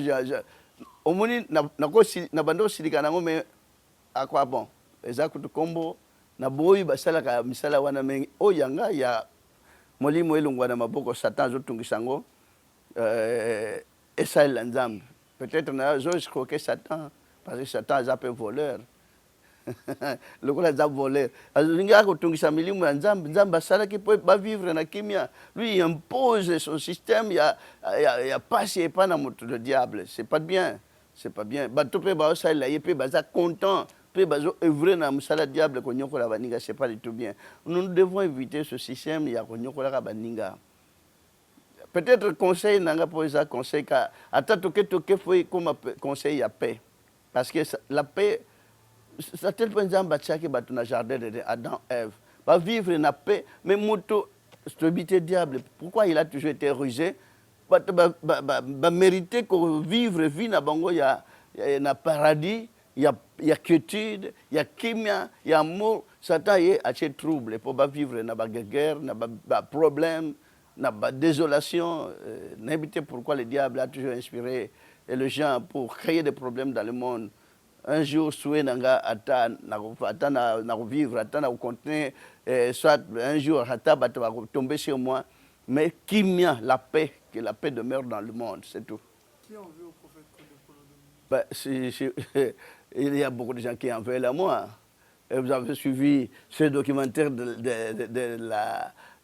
au moins, na bando silikanango, mais à quoi bon? Exact Kombo, na boy basalaka misala wana mengi, o yanga ya molimo elongwa na maboko Satan zotungisango, esa lanzam. Peut-être na je crois que Satan, parce que Satan est un peu voleur. Le coup là volé. Alinga ko tungisa milimu ya nzamba sala qui peut pas vivre na kimia. Lui il impose son système, il y a pas c'est pas na moto le diable, c'est pas bien. C'est pas bien. Ba to pe ba ça la yepé ba za content, pe ba zo œuvrer na musala diable ko nyoko la baninga, c'est pas du tout bien. Nous devons éviter ce système, il y a ko nyoko la baninga. Peut-être conseil nanga pour ça conseil ka ata toke foi comme conseil ya paix. Parce que la paix ça tel point d'exemple que dans le jardin d'Adam et Ève va vivre en paix mais moto stabilité diable pourquoi il a toujours été rusé va mériter que vivre vie na bango il y a paradis il y a quiétude il y a kimia il y a amour Satan est à chez trouble pour pas vivre na guerre na problème na désolation n'habitez pourquoi le diable a toujours inspiré les gens pour créer des problèmes dans le monde. Un jour, souhait nanga ata na vivre, ata na continuer, soit un jour ata va tomber sur moi, mais kimia la paix, que la paix demeure dans le monde, c'est tout. Qui en veut au prophète Kodé? Il y a beaucoup de gens qui en veulent à moi. Et vous avez suivi ce documentaire de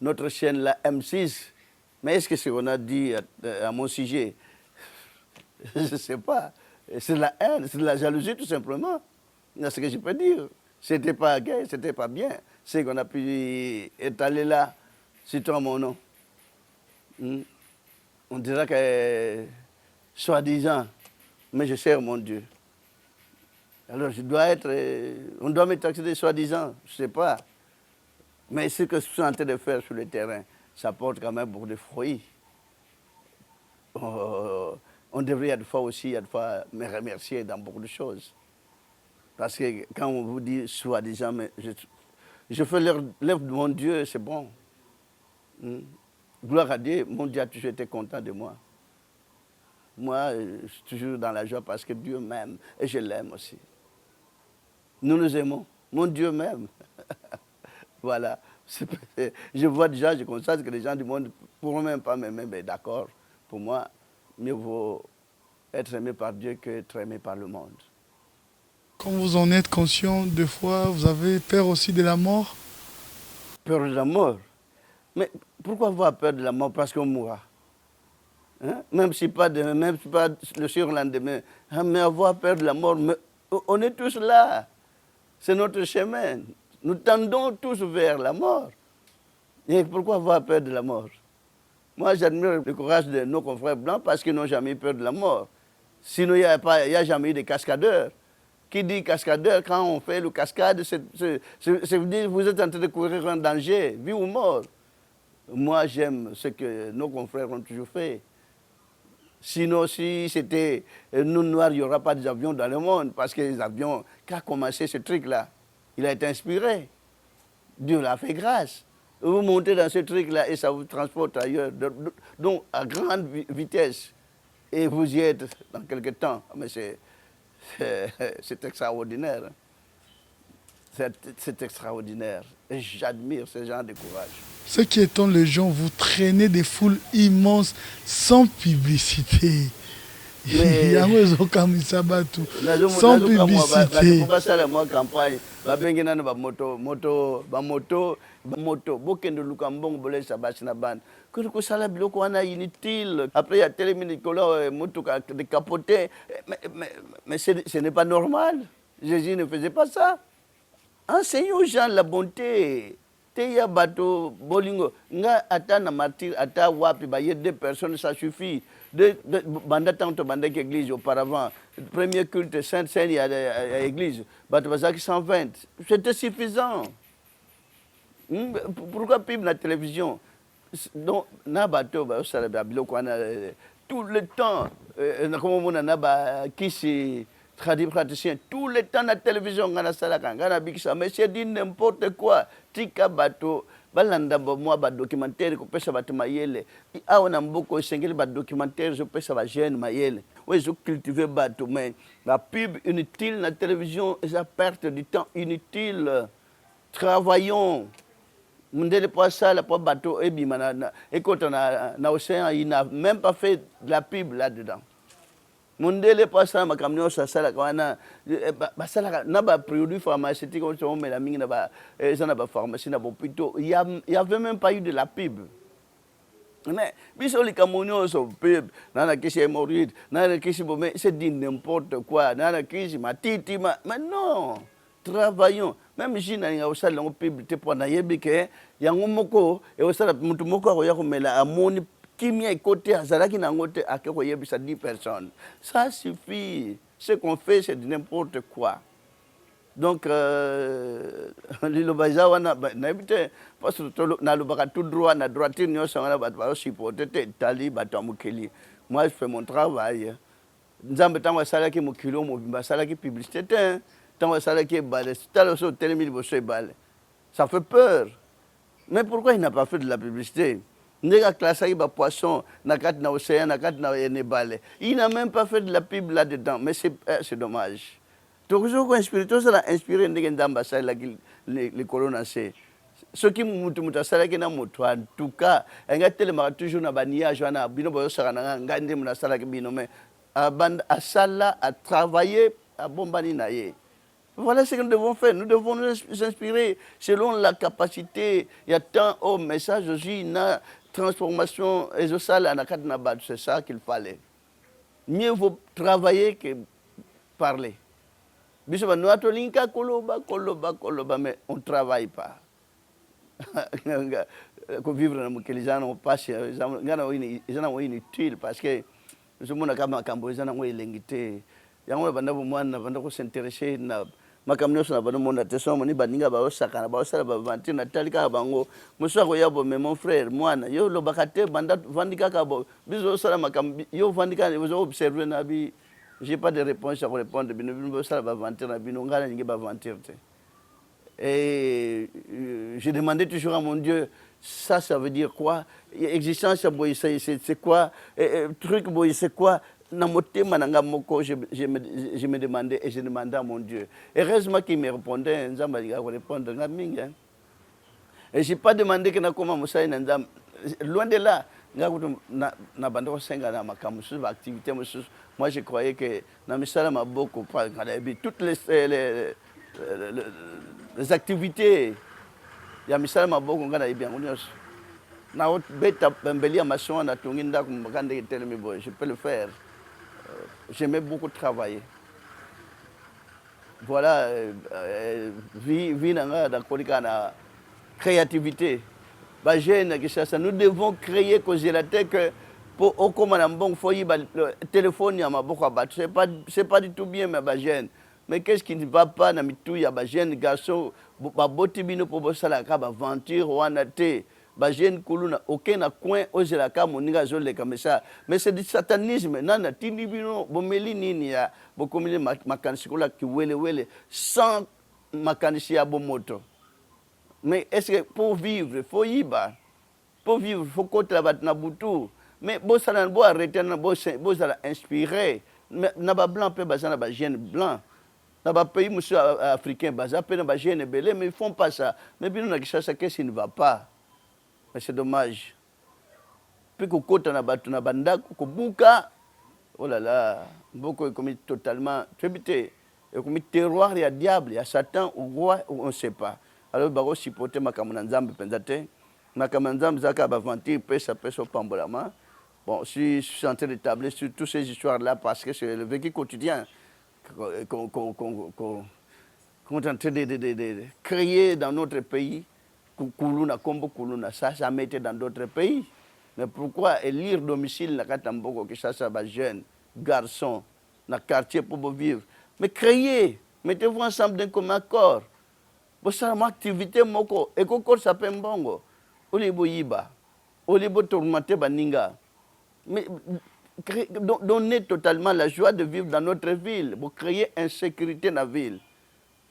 notre chaîne, la M6. Mais est-ce que ce qu'on a dit à mon sujet? Je ne sais pas. C'est de la haine, c'est de la jalousie tout simplement. C'est ce que je peux dire. C'était pas gay, c'était pas bien. C'est qu'on a pu étaler là, citant mon nom. On dirait que, soi-disant, mais je sers mon Dieu. Alors je dois être, on doit me taxer de soi-disant, je ne sais pas. Mais ce que je suis en train de faire sur le terrain, ça porte quand même beaucoup de fruits. On devrait à fois aussi me remercier dans beaucoup de choses. Parce que quand on vous dit soi-disant, je fais l'œuvre de mon Dieu, c'est bon. Gloire à Dieu, mon Dieu a toujours été content de moi. Moi, je suis toujours dans la joie parce que Dieu m'aime et je l'aime aussi. Nous nous aimons, mon Dieu m'aime. Voilà. Je vois déjà, je constate que les gens du monde ne pourront même pas m'aimer, mais d'accord, pour moi, mieux vaut être aimé par Dieu que être aimé par le monde. Quand vous en êtes conscient, des fois, vous avez peur aussi de la mort? Peur de la mort? Mais pourquoi avoir peur de la mort? Parce qu'on mourra. Hein? Même si pas le surlendemain. Hein, mais avoir peur de la mort, mais on est tous là. C'est notre chemin. Nous tendons tous vers la mort. Et pourquoi avoir peur de la mort? Moi, j'admire le courage de nos confrères blancs parce qu'ils n'ont jamais eu peur de la mort. Sinon, il n'y a jamais eu de cascadeurs. Qui dit cascadeur, quand on fait le cascade, vous êtes en train de courir un danger, vie ou mort. Moi, j'aime ce que nos confrères ont toujours fait. Sinon, si c'était nous noirs, il n'y aura pas d'avions dans le monde, parce que les avions, qu'a commencé ce truc-là, il a été inspiré. Dieu l'a fait grâce. Vous montez dans ce truc-là et ça vous transporte ailleurs, donc à grande vitesse. Et vous y êtes dans quelques temps. Mais c'est extraordinaire. C'est extraordinaire. Et j'admire ce genre de courage. Ce qui étonne les gens, vous traînez des foules immenses sans publicité. Mais... sans publicité. Après, il y a tellement de capoter. Mais ce n'est pas normal. Jésus ne faisait pas ça. Enseignez aux gens la bonté. Teya bato bolingo nga ata na martyr ata wapi ba y deux personnes ça suffit de banda tanto banda église auparavant premier culte sainte il y a église bato bazaki 120 c'était suffisant. Pourquoi pib na télévision donc na bato ba sala ba biloko na tout le temps na comme on na ba kisi traduit praticien tout le temps na télévision ngana sala kangana bikisa mais c'est dit n'importe quoi tika bato balanda moi ba documentaire ko pesa bato mayele awa na mboko sengeli ba documentaire je pesa ba jeune mayele ouais je cultiver bato mais la pub inutile na télévision et ça perte du temps inutile. Travaillons mundele pas ça la pas bato et bimana et quand on a na océan il n'a même pas fait de la pub là dedans. Mondele pasa makamnyo sasala kana basala na ba produit pharmaceutique on met la mine na ba ça na ba pharmacie na hôpital il y avait même pas eu de la pub. Mais biso li kamonyo so pub na na kisi hémorroïde na na kisi mais c'est dit n'importe quoi na na kisi matiti mais non travaillons même si na nga osala ngo pub te pona yebike yango moko e osala mutu moko ko ya ko mela amoni Kimia est côté Azalaki Nangote à 10 personnes. Ça suffit. Ce qu'on fait, c'est de n'importe quoi. Donc, l'île Bazawana, parce que na lubaka tout droit, na droitine, nous sommes là, supporter Tali, Batamukeli. Moi, je fais mon travail. Nzambe tango salaki mukilo mobimba salaki publicité tango salaki balé talo so télémil bosso balé. Ça fait peur. Mais pourquoi il n'a pas fait de la publicité? Ndega classé ba poisson na kat na océan na kat na enebale. Il n'a même pas fait de la pub là-dedans, mais c'est dommage. Toujours inspiré, tout ça inspiré ndenge ndamba ça les colonacés. Ce qui muta sala ki na mutu en tout cas, nga telema toujours na baniage wana bino boyo sala na ngande muna sala ki bino mais à sala à travailler à bombani na ye. Voilà ce que nous devons faire. Nous devons nous inspirer selon la capacité. Il y a tant au message aussi, une transformation, c'est ça qu'il fallait. Mieux vaut travailler que parler. Mais on ne travaille pas. Vivre dans le gens ont passé, ils sont inutiles parce que tout le monde a l'ingité. Il y a des gens qui s'intéressent makamno na bano mona teso moni baninga ba osaka ba osala ba vanti na talika bango muso ko yabo mais mon frère mwana yo lo bakate banda vandika ka bo bizo sala makam yo vandika vous observer na bi j'ai pas de réponse à répondre bino sala ba vanti na bino ngala ngi ba vantir te et j'ai demandé toujours à mon Dieu ça veut dire quoi existence c'est quoi truc boy c'est quoi. Je me demandais et je demandais à mon Dieu. Heureusement qu'il me répondait, et je n'ai pas demandé que loin de là, moi je croyais que toutes les activités, il y a beaucoup Je peux le faire. J'aimais beaucoup travailler. Voilà, vie na créativité. Nous devons créer que pour au commandant faut y téléphone ya maboko battu. C'est pas du tout bien mais jeune. Mais qu'est-ce qui ne va pas na mitou ya jeune garçon ba botibino pour bosala ka ba aventure wana te. Ba jeune kuluna aucun na coin ozela ka moninga zole comme ça. Mais c'est du satanisme. Nana tindibino bomeli nini ya bokomile makanisikola ki wele sans makanisi ya bomoto. Mais est-ce que pour vivre, il faut y aller. Pour vivre, il faut côté la batnabutu. Mais bon, ça n'a pas arrêté, bon, ça l'a inspiré. N'a pas blanc, peut baser na jeune blanc. N'a pas pays monsieur africain, baser peut na jeune belé, mais ils font pas ça. Mais bien on a ça qu'est-ce qui ne va pas. Mais c'est dommage. Puis qu'on côté na batu na banda, qu'on bouka. Oh là là, beaucoup est commis totalement. Tu sais, commis terroir, il y a diable, il y a Satan, ou roi, on ne sait pas. Alors, baro chipote makamuna nzambe penzate. Makamuna nzambe zaka bavanti pesa au pambolama. Bon, je suis en train d'établir sur toutes ces histoires-là parce que c'est le vécu quotidien qu'on est en train de créer dans notre pays. Kuluna, Kombo Kuluna, ça a été dans d'autres pays. Mais pourquoi élire domicile na Katamboko, que ça va jeune, garçon, dans le quartier pour vivre? Mais créez, mettez-vous ensemble d'un commun accord. Bossa activité moko et kokor s'appelle mbongo olibo yiba olibo tourmenter baninga mais donner totalement la joie de vivre dans notre ville pour créer insécurité dans la ville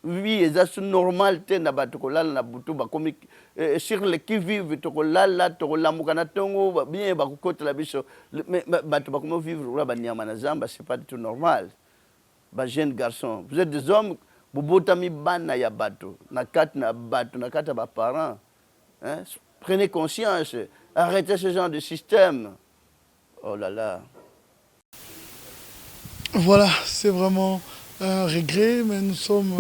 oui c'est normal te na batokolala na butu ba comme sur les qui vivent tokolala tokolamuka na tongo bien ba kokota la biso mais bato ba comment vivre là ba nyama na zamba c'est pas du tout normal ba jeune garçon vous êtes des hommes Bobotami bana ya bato, na kata ba parents. Hein? Prenez conscience, arrêtez ce genre de système. Oh là là. Voilà, c'est vraiment un regret, mais nous sommes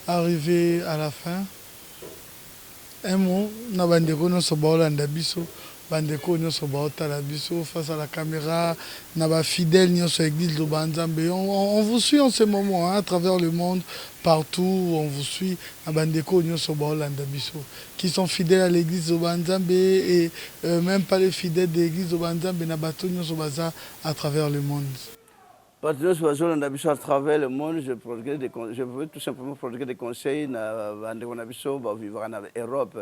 arrivés à la fin. Un mot, na bandeko no sobaolanda biso. Bandeko nyonso baotala biso face à la caméra, naba fidèle nyonso église de Banzambe. On vous suit en ce moment hein, à travers le monde, partout on vous suit. Bandeko nyonso baolanda biso qui sont fidèles à l'église de Banzambe et même pas les fidèles de l'église de Banzambe nabato nyonso baza à travers le monde. À travers le monde, je veux tout simplement prodiguer des conseils na bandeko na biso ba vivre en Europe.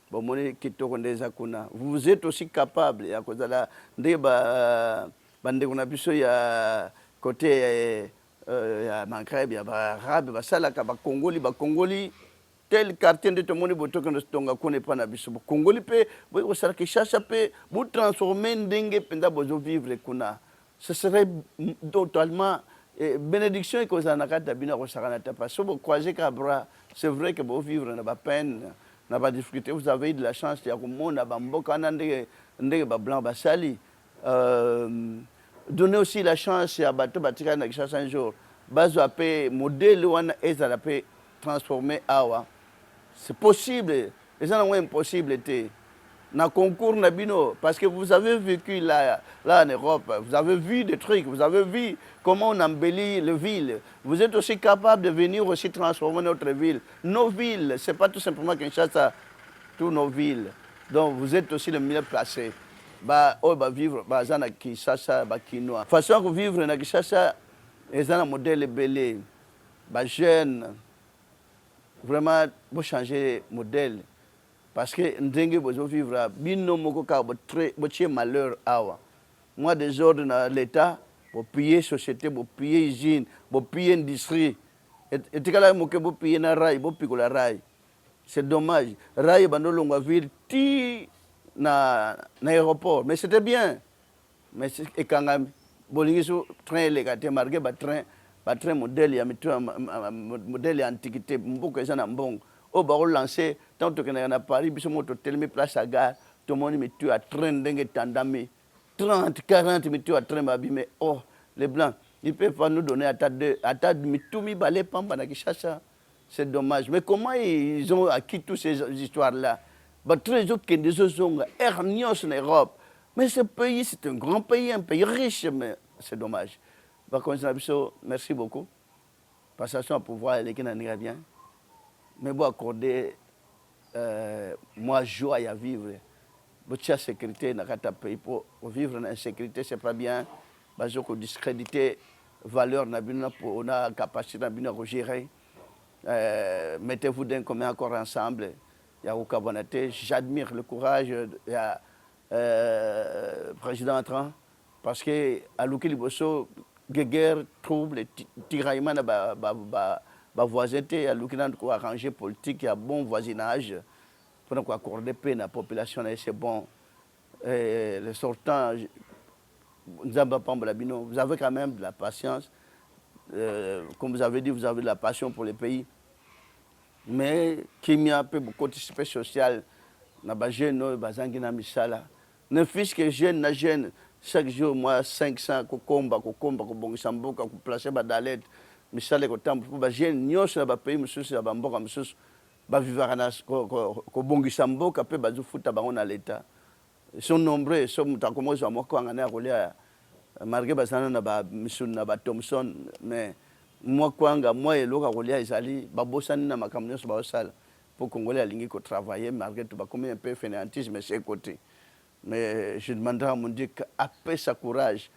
Vous êtes aussi capable à cause de la côté Maghreb, arabe, Congoli, tel quartier de tout le monde ne connaît pas nabiso. Congoli peut, vous savez que chaque peut vous transformer dengue penda bozo vivre kuna. Ce serait totalement bénédiction et cause anakata bina kosakanata pas. So vous croisez qu'abra, c'est vrai que vous vivre n'a pas peine. N'a pas difficulté, vous avez eu de la chance, il y a comme on a bamboka ndenge ba blanc basali. Donnez aussi la chance à bateau batika na chaque un jour. Bazo apé modèle wana eza la peut transformer awa. C'est possible, les gens ont impossible té. Na concours na bino parce que vous avez vécu là en Europe, vous avez vu des trucs, vous avez vu comment on embellit les villes. Vous êtes aussi capable de venir aussi transformer notre ville. Nos villes, c'est pas tout simplement Kinshasa, toutes nos villes. Donc vous êtes aussi le mieux placé. Bah vivre zana Kinshasa ba Kinoa. Façon que vivre na Kinshasa, les un modèle belé. Bah jeune vraiment pour changer modèle. Parce que ndenge bozo vivre bino moko ka très malheur awa. Moi des ordres dans l'état pour payer société, pour payer usine, pour payer industrie. Et tikala moke pour payer na rail, pour pikola rail. C'est dommage. Rail bando longa ville ti na aéroport, mais c'était bien. Mais et quand bolingi so train les gars marqué ba train modèle ya mitu modèle antiquité mboko eza na mbongo. Au baro lancé tant que na à Paris biso moto telemi place à gare tout le monde me tue à train dengue tandami 30 40 me tue à train babi mais oh les blancs ils peuvent pas nous donner à ta mitumi balé pamba na Kinshasa c'est dommage mais comment ils ont acquis toutes ces histoires là très autres des autres hernios en Europe. Mais ce pays, c'est un grand pays, un pays riche, mais c'est dommage. Merci beaucoup. Passation à pouvoir, les qui n'en iraient bien. Mais bon, accorder, moi, joie à vivre. Votre sécurité dans le pays pour vivre en sécurité, c'est pas bien. Parce que discréditer valeur pour la capacité de gérer. Mettez-vous d'un commun accord ensemble. Il y a aucun bonneté. J'admire le courage du président entrant parce que à l'outil Liboso, guerre, trouble, tiraillement de la voisinneté, à l'outil arranger politique, il y a bon voisinage. Pour accorder paix à la population, c'est bon. Les sortants, vous avez quand même de la patience. Comme vous avez dit, vous avez de la passion pour le pays. Mais qui m'a peu beaucoup de social, na ba jeune bazangi na misala. Ne fils que jeune na jeune, chaque jour moi 500 ko komba ko bongisa mboka ko placer ba dalet misala ko tambo pour ba jeune nyos na ba pays mususu ya ba mboka mususu ba vivre na ko bongisa mboka pe ba zufuta bango na l'état. Ils sont nombreux, sont mutakomozo wa moko ngana ko lia marge bazana na ba misun na ba Thomson mais moi kwanga moi eloka kolia ezali babosani na makambo nyonso baosala pour congolais alingi ko travailler malgré tout ba combien un peu fainéantisme mais c'est côté mais je demanderai à mon Dieu qu'après sa courage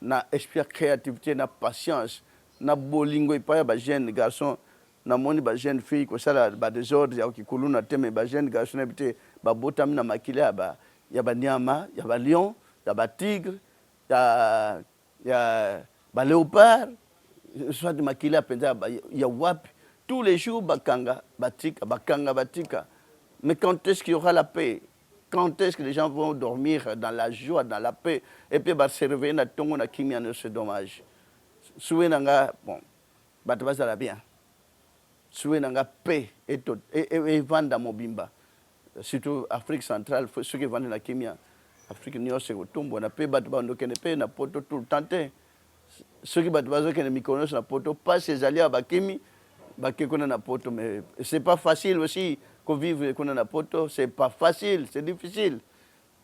na esprit créativité na patience na bolingo ipaya ba jeune garçon na moni ba jeune fille ko sala ba désordre ya kikulu na teme ba jeune garçon habité ba botami na makile ya ba nyama ya ba lion ya ba tigre ya ba léopard soit de makila penza ya wapi tous les jours bakanga batika mais quand est-ce qu'il y aura la paix, quand est-ce que les gens vont dormir dans la joie, dans la paix et puis se réveiller na tongo na kimia, c'est dommage. Souvenanga bon batbaza la bien souvenanga paix et vanda mobimba surtout Afrique centrale ceux qui vendent na kimia Afrique nyo c'est otombo na paix batba ndokene paix na poto tout le temps. Ceux qui battent les Mykonos na poto pas ces alliés à Bakimi bakekona na poto mais c'est pas facile aussi que vivre qu'on na poto c'est pas facile c'est difficile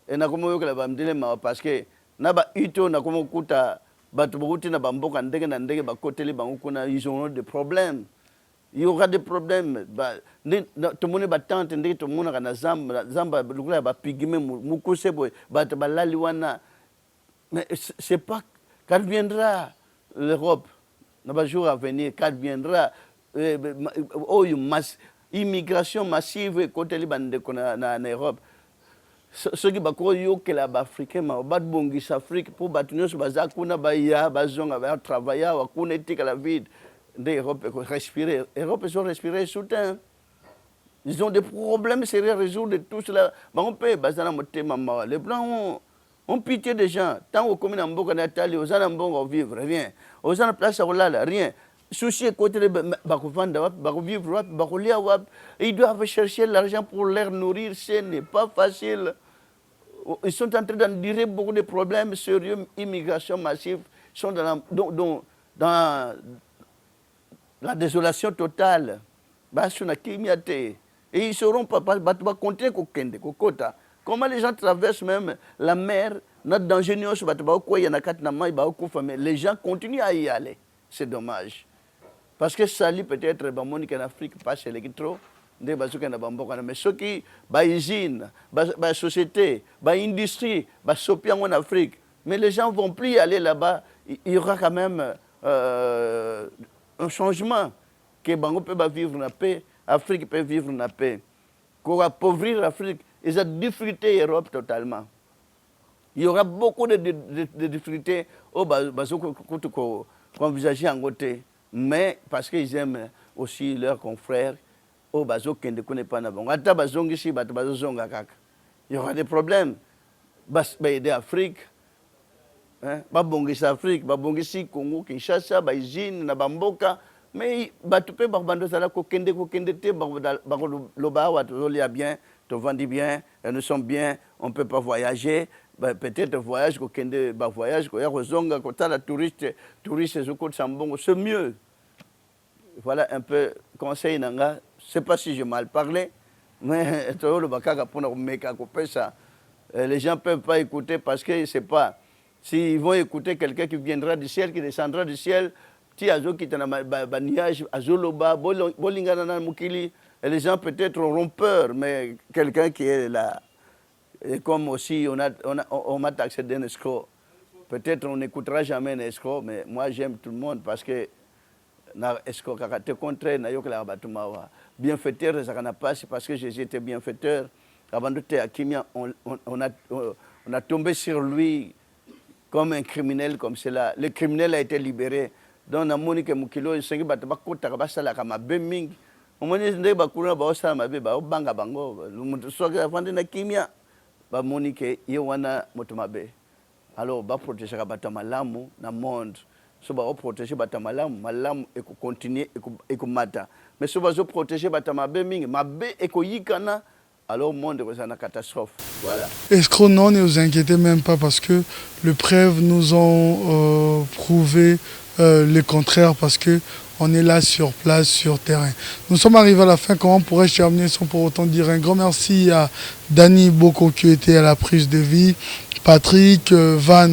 et na komo yoka la bamdele ma parce que na ba ito na komo kuta batu bokuti na bamboka ndenge na ndenge bakoteli bango kuna ils ont des problèmes il y aura des problèmes ba tout monde batante ndenge tout monde na zamba lukula ba pigime mukuse boy batu balali wana mais c'est pas quand viendra l'Europe, dans les jours à venir, quand viendra immigration massive côté Liban en Europe, ceux qui ont que les Africains, ils ont Afrique pour battre nos bazakuna baya bazonga travailler ou connaître la vie d'Europe respirer. Europe ils ont respiré soudain. Ils ont des problèmes sérieux à résoudre tout cela. On peut bazana motema les blancs on pitié des gens. Tant qu'on commet en Boka Nathalie, aux Anambons, vivre, rien. Aux Anambons, place à Olala, rien. Souci côté de Bakovanda, Bakovivre, Bakolia, ils doivent chercher l'argent pour les nourrir. Ce n'est pas facile. Ils sont en train d'endurer beaucoup de problèmes sérieux, immigration massive. Ils sont dans la désolation totale. Et ils ne sauront pas compter Kokota. Comment les gens traversent même la mer, notre danger, mais les gens continuent à y aller. C'est dommage. Parce que ça peut-être en Afrique, pas chez les trop, mais ceux qui, usine, société, industrie, en Afrique, mais les gens ne vont plus y aller là-bas. Il y aura quand même un changement. Que Bango peut vivre en paix, Afrique peut vivre en paix. Qu'on va appauvrir l'Afrique. Ils ont difficulté l'Europe totalement. Il y aura beaucoup de difficultés au envisager en côté, mais parce qu'ils aiment aussi leurs confrères, au bazo qui ne connaît pas n'abon. Il y aura des problèmes. Aider l'Afrique, babongis Afrique, babongis Congo, Kinshasa, Baïzine, Nabamboka. Mais batupé barbando sala ko kende te loba wa tolia bien to vandi bien nous sommes bien on peut pas voyager peut-être voyage ko kende ba voyage ko ya kozonga ko tala touriste zoko sambongo c'est mieux voilà un peu conseil nanga je sais pas si j'ai mal parlé Mais les gens ne peuvent pas écouter parce que c'est pas. S'ils vont écouter quelqu'un qui viendra du ciel, qui descendra du ciel, et les gens peut-être auront peur, mais quelqu'un qui est là, et comme aussi on m'a taxé d'un escroc, peut-être on n'écoutera jamais un escroc, mais moi j'aime tout le monde parce que bienfaiteur, ça n'a pas, c'est parce que j'étais bienfaiteur. Avant de te Kimia, on a tombé sur lui comme un criminel comme cela. Le criminel a été libéré. Donc, on a dit que Mukilo, il s'est dit que il a été libéré. On m'a dit que il a été libéré. Alors, on protéger le monde. So ba protéger batamalamu malamu eko continuer eko mata mais so ba protéger batamabe mingi mabe eko yikana alors le monde est en catastrophe. Voilà. Escrocs, non, ne vous inquiétez même pas parce que les preuves nous ont prouvé le contraire parce que on est là sur place, sur terrain. Nous sommes arrivés à la fin. Comment pourrais-je terminer sans pour autant dire un grand merci à Danny Boko qui était à la prise de vie, Patrick, Van,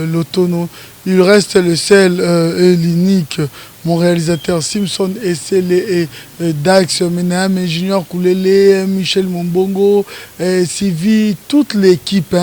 Lotono. Il reste le seul et l'unique, mon réalisateur Simpson Essele et Dax, Menaam, Junior Koulele, Michel Mombongo, Sivi, toute l'équipe,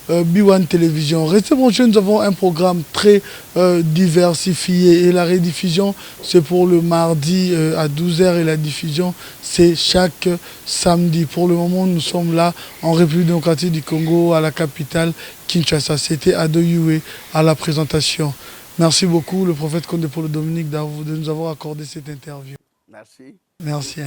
B1 Télévision. Restez branchés, nous avons un programme très diversifié et la rediffusion c'est pour le mardi à 12h et la diffusion c'est chaque samedi. Pour le moment nous sommes là en République démocratique du Congo à la capitale Kinshasa. C'était Adoyoué à la présentation. Merci beaucoup le prophète Condé Paul Dominique de nous avoir accordé cette interview. Merci. Merci.